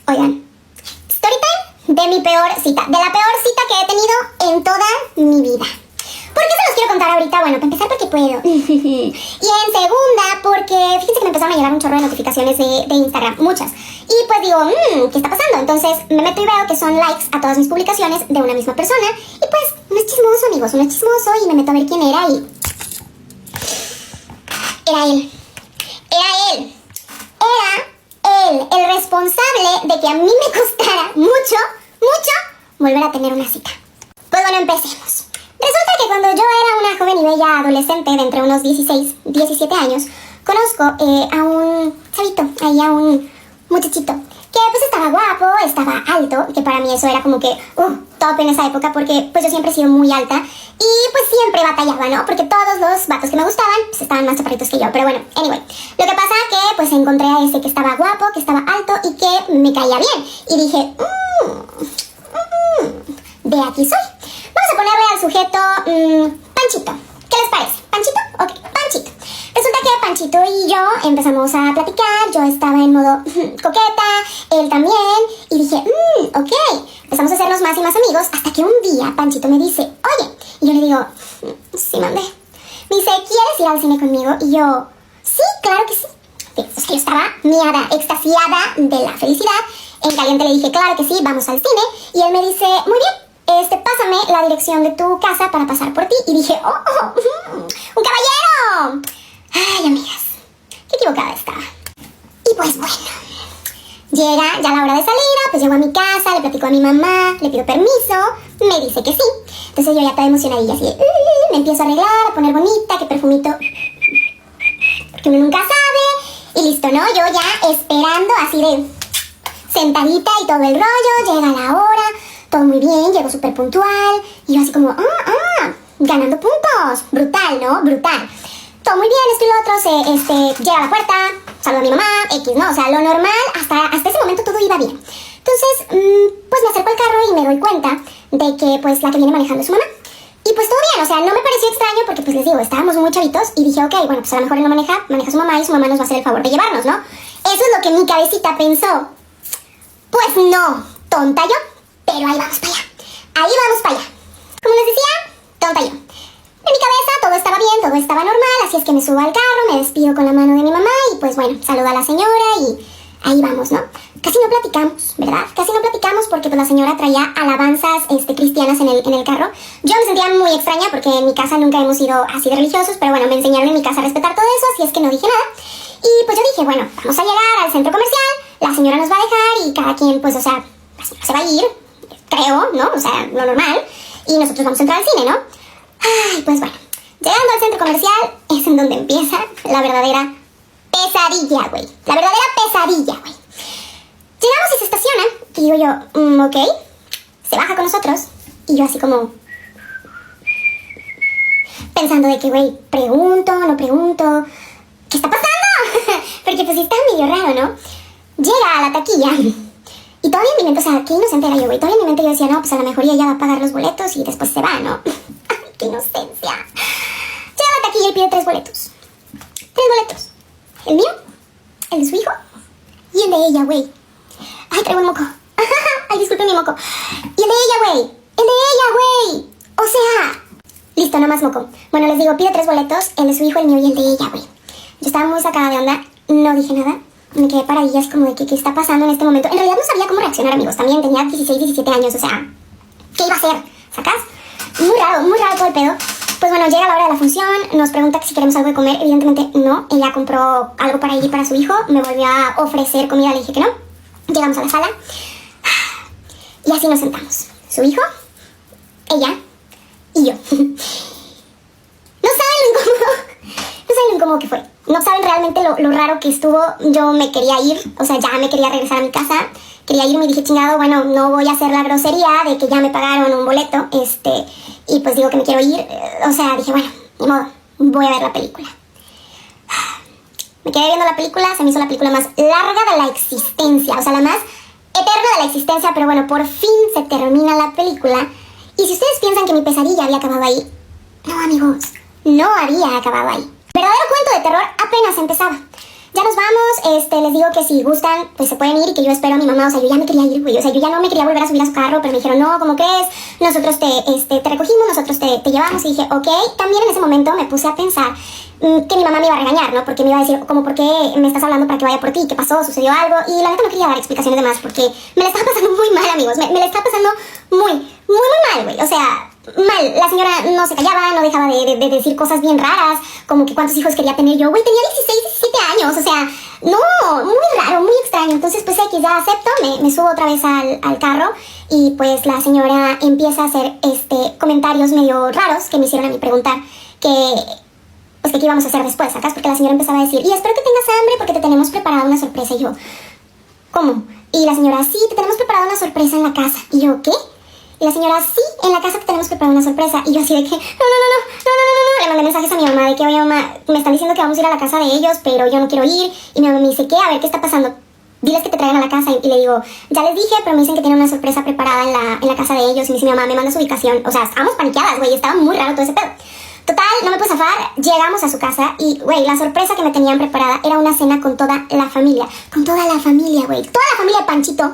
Oigan, storytime de mi peor cita, de la peor cita que he tenido en toda mi vida. ¿Por qué se los quiero contar ahorita? Bueno, para empezar porque puedo. Y en segunda porque fíjense que me empezaron a llegar un chorro de notificaciones de Instagram, muchas. Y pues digo, ¿qué está pasando? Entonces me meto y veo que son likes a todas mis publicaciones de una misma persona. Y pues, uno es chismoso, amigos, uno es chismoso. Y me meto a ver quién era y... Era él. Era él. Era él el responsable de que a mí me costara mucho volver a tener una cita. Pues bueno, empecemos. Resulta que cuando yo era una joven y bella adolescente de entre unos 16, 17 años, conozco a un chavito, ahí a un muchachito, que pues estaba guapo, estaba alto, que para mí eso era como que top en esa época porque pues yo siempre he sido muy alta y pues siempre batallaba, ¿no? Porque todos los vatos que me gustaban pues estaban más chaparritos que yo, pero bueno, anyway. Lo que pasa que pues encontré a ese que estaba guapo, que estaba alto y que me caía bien y dije, de aquí soy. Vamos a ponerle al sujeto Panchito. ¿Qué les parece? ¿Panchito? Ok, Panchito. Resulta que Panchito y yo empezamos a platicar. Yo estaba en modo coqueta, él también. Y dije, ok. Empezamos a hacernos más y más amigos hasta que un día Panchito me dice, oye. Y yo le digo, sí, mandé. Me dice, ¿quieres ir al cine conmigo? Y yo, sí, claro que sí. Es que yo estaba miada, extasiada de la felicidad. En caliente le dije, claro que sí, vamos al cine. Y él me dice, muy bien. Pásame la dirección de tu casa para pasar por ti. Y dije, ¡un caballero! Ay, amigas, qué equivocada estaba. Y pues bueno, llega ya la hora de salida, pues llego a mi casa, le platico a mi mamá, le pido permiso, me dice que sí. Entonces yo ya toda emocionadilla, así me empiezo a arreglar, a poner bonita, que perfumito, porque uno nunca sabe. Y listo, ¿no? Yo ya esperando así de sentadita y todo el rollo, llega la hora. Todo muy bien, llego súper puntual. Y yo así como, ganando puntos. Brutal, ¿no? Brutal. Todo muy bien, esto y lo otro. Llega a la puerta, saludo a mi mamá, X, ¿no? O sea, lo normal, hasta ese momento todo iba bien. Entonces, pues me acerco al carro y me doy cuenta de que, pues, la que viene manejando es su mamá. Y Y pues todo bien, o sea, no me pareció extraño porque pues les digo, estábamos muy chavitos y dije, ok, bueno, pues a lo mejor él no maneja su mamá y su mamá nos va a hacer el favor de llevarnos, ¿no? Eso es lo que mi cabecita pensó. Pues no, tonta yo, pero ahí vamos para allá. Ahí vamos para allá. Como les decía, tonta yo. En mi cabeza todo estaba bien, todo estaba normal, así es que me subo al carro, me despido con la mano de mi mamá y pues bueno, saludo a la señora y ahí vamos, ¿no? Casi no platicamos, ¿verdad? Casi no platicamos porque pues la señora traía alabanzas cristianas en el carro. Yo me sentía muy extraña porque en mi casa nunca hemos sido así de religiosos, pero bueno, me enseñaron en mi casa a respetar todo eso, así es que no dije nada. Y pues yo dije, bueno, vamos a llegar al centro comercial, la señora nos va a dejar y cada quien, pues, o sea, la señora se va a ir, creo, ¿no? O sea, lo normal, y nosotros vamos a entrar al cine, ¿no? Ay, pues bueno, llegando al centro comercial es en donde empieza la verdadera pesadilla, güey. La verdadera pesadilla, güey. Llegamos y se estaciona, y digo yo, ok, se baja con nosotros, y yo así como pensando de que, güey, pregunto, no pregunto, ¿qué está pasando? Porque pues sí está medio raro, ¿no? Llega a la taquilla, y todavía en mi mente, o sea, qué inocente era yo, güey, todavía en mi mente yo decía, no, pues a lo mejor ella va a pagar los boletos y después se va, ¿no? ¡Ay, qué inocencia! Llega a la taquilla y pide 3 boletos. 3 boletos. El mío, el de su hijo y el de ella, güey. Ay, traigo un moco. Ay, disculpen mi moco. Y el de ella, güey. El de ella, güey. O sea, listo, no más moco. Bueno, les digo, pide 3 boletos, el de su hijo, el mío y el de ella, güey. Yo estaba muy sacada de onda, no dije nada. Me quedé paradillas como de que qué está pasando en este momento. En realidad no sabía cómo reaccionar, amigos. También tenía 16, 17 años, o sea, ¿qué iba a hacer? ¿Sacas? Muy raro todo el pedo. Pues bueno, llega la hora de la función, nos pregunta que si queremos algo de comer. Evidentemente no, ella compró algo para ella y para su hijo. Me volvió a ofrecer comida, le dije que no. Llegamos a la sala y así nos sentamos. Su hijo, ella y yo. No saben lo incómodo que fue. No saben realmente lo raro que estuvo. Yo me quería ir, o sea, ya me quería regresar a mi casa. Quería irme y dije, chingado, bueno, no voy a hacer la grosería de que ya me pagaron un boleto, y pues digo que me quiero ir. O sea, dije, bueno, ni modo, voy a ver la película. Me quedé viendo la película, se me hizo la película más larga de la existencia, o sea, la más eterna de la existencia, pero bueno, por fin se termina la película. Y si ustedes piensan que mi pesadilla había acabado ahí, no, amigos, no había acabado ahí. Verdadero cuento de terror apenas empezaba. Ya nos vamos, les digo que si gustan, pues se pueden ir y que yo espero a mi mamá. O sea, yo ya me quería ir, güey. O sea, yo ya no me quería volver a subir a su carro, pero me dijeron, no, ¿cómo crees? Nosotros te recogimos, nosotros te llevamos. Y dije, ok. También en ese momento me puse a pensar que mi mamá me iba a regañar, ¿no? Porque me iba a decir, como, ¿por qué me estás hablando para que vaya por ti? ¿Qué pasó? ¿Sucedió algo? Y la neta no quería dar explicaciones de más porque me la estaba pasando muy mal, amigos. Me la estaba pasando muy mal, güey. O sea, mal. La señora no se callaba, no dejaba de decir cosas bien raras, como que cuántos hijos quería tener yo. Güey, tenía 16, 17 años, o sea, no, muy raro, muy extraño. Entonces, pues X, ya acepto, me subo otra vez al carro y pues la señora empieza a hacer comentarios medio raros que me hicieron a mí preguntar pues que qué íbamos a hacer después, ¿sacas? Porque la señora empezaba a decir, y espero que tengas hambre porque te tenemos preparada una sorpresa. Y yo, ¿cómo? Y la señora, sí, te tenemos preparada una sorpresa en la casa. Y yo, ¿qué? Y la señora, sí, en la casa te tenemos preparada una sorpresa. Y yo así de que, no. Le mandé mensajes a mi mamá de que, oye, mamá, me están diciendo que vamos a ir a la casa de ellos, pero yo no quiero ir. Y mi mamá me dice, ¿qué? A ver, ¿qué está pasando? Diles que te traigan a la casa. Y le digo, ya les dije, pero me dicen que tienen una sorpresa preparada en la casa de ellos. Y me dice mi mamá, me manda su ubicación. O sea, estábamos paniqueadas, güey, estaba muy raro todo ese pedo. Total, no me pude zafar, llegamos a su casa y, güey, la sorpresa que me tenían preparada era una cena con toda la familia. Con toda la familia, güey. Toda la familia de Panchito.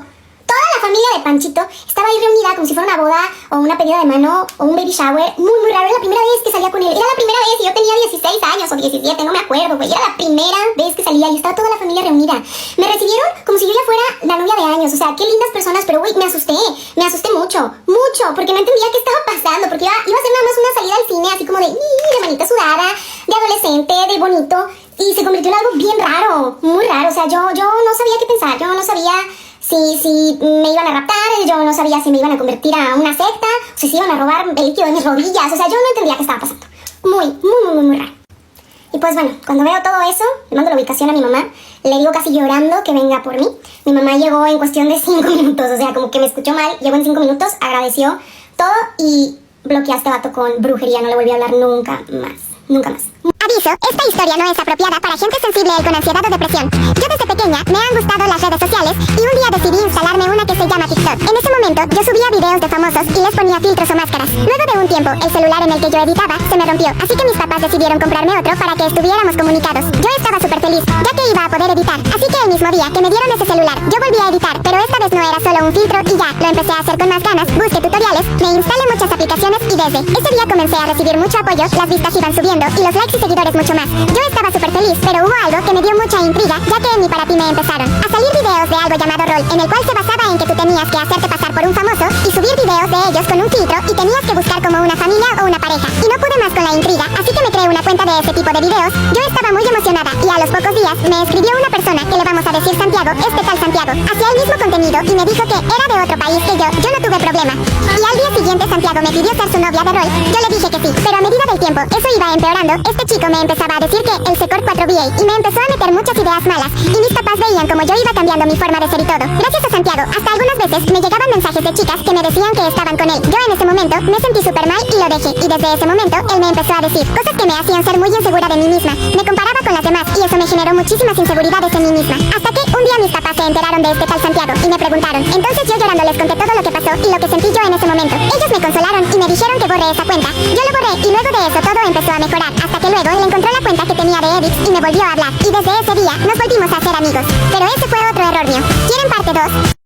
Toda la familia de Panchito estaba ahí reunida como si fuera una boda o una pedida de mano o un baby shower. Muy raro. Era la primera vez que salía con él. Era la primera vez y yo tenía 16 años o 17, no me acuerdo, güey. Era la primera vez que salía y estaba toda la familia reunida. Me recibieron como si yo ya fuera la novia de años. O sea, qué lindas personas, pero, güey, me asusté mucho, porque no entendía qué estaba pasando. Porque iba a ser nada más una salida al cine así como de manita sudada, de adolescente, de bonito. Y se convirtió en algo bien raro, muy raro. O sea, yo no sabía qué pensar, yo no sabía si me iban a raptar, yo no sabía si me iban a convertir a una secta, o si se iban a robar el líquido de mis rodillas. O sea, yo no entendía qué estaba pasando. Muy raro. Y pues bueno, cuando veo todo eso, le mando la ubicación a mi mamá, le digo casi llorando que venga por mí. Mi mamá llegó en cuestión de 5 minutos, o sea, como que me escuchó mal, llegó en 5 minutos, agradeció todo y bloqueé a este vato con brujería, no le volví a hablar nunca más. Aviso, esta historia no es apropiada para gente sensible y con ansiedad o depresión. Yo desde pequeña me han gustado las redes sociales y un día decidí instalarme una que se llama TikTok. En ese momento yo subía videos de famosos y les ponía filtros o máscaras. Luego de un tiempo, el celular en el que yo editaba se me rompió, así que mis papás decidieron comprarme otro para que estuviéramos comunicados. Yo estaba súper feliz, ya que iba a poder editar, así que el mismo día que me dieron ese celular, yo volví a editar, pero esta vez no era solo un filtro y ya, lo empecé a hacer con más ganas, busqué tutoriales, me instalé muchas aplicaciones y desde ese día comencé a recibir mucho apoyo, las vistas iban subiendo y los likes y seguidores mucho más. Yo estaba súper feliz, pero hubo algo que me dio mucha intriga, ya que en mi para ti me empezaron a salir videos de algo llamado rol, en el cual se basaba en que tú tenías que hacerte pasar por un famoso y subir videos de ellos con un filtro y tenías que buscar como una familia o una pareja. Y no pude más con la intriga, así que me creé una cuenta de ese tipo de videos. Yo estaba muy emocionada y a los pocos días me escribió una persona que le vamos a decir Santiago, este tal Santiago, hacía el mismo contenido y me dijo que era de otro país que yo no tuve problema. Y al día siguiente Santiago me pidió ser su novia de rol, yo le dije que sí, pero a medida del tiempo eso iba empeorando, este chico me empezaba a decir que el Secor 4VA y me empezó a meter muchas ideas malas y mis papás veían como yo iba cambiando mi forma de ser y todo. Gracias a Santiago, hasta algunas veces me llegaban mensajes de chicas que me decían que estaban con él. Yo en ese momento me sentí súper mal y lo dejé, y desde ese momento él me empezó a decir cosas que me hacían ser muy insegura de mí misma. Me comparaba con las demás y eso me generó muchísimas inseguridades en mí misma. Hasta que un día mis papás se enteraron de este tal Santiago y me preguntaron. Entonces yo llorando les conté todo lo que pasó y lo que sentí yo en ese momento. Ellos me consolaron y me dijeron que borré esa cuenta. Yo lo borré y luego de eso todo empezó a mejorar, hasta que luego él encontró la cuenta que tenía de edits y me volvió a hablar. Y desde ese día nos volvimos a ser amigos. Pero ese fue otro error mío. ¿Quieren parte 2?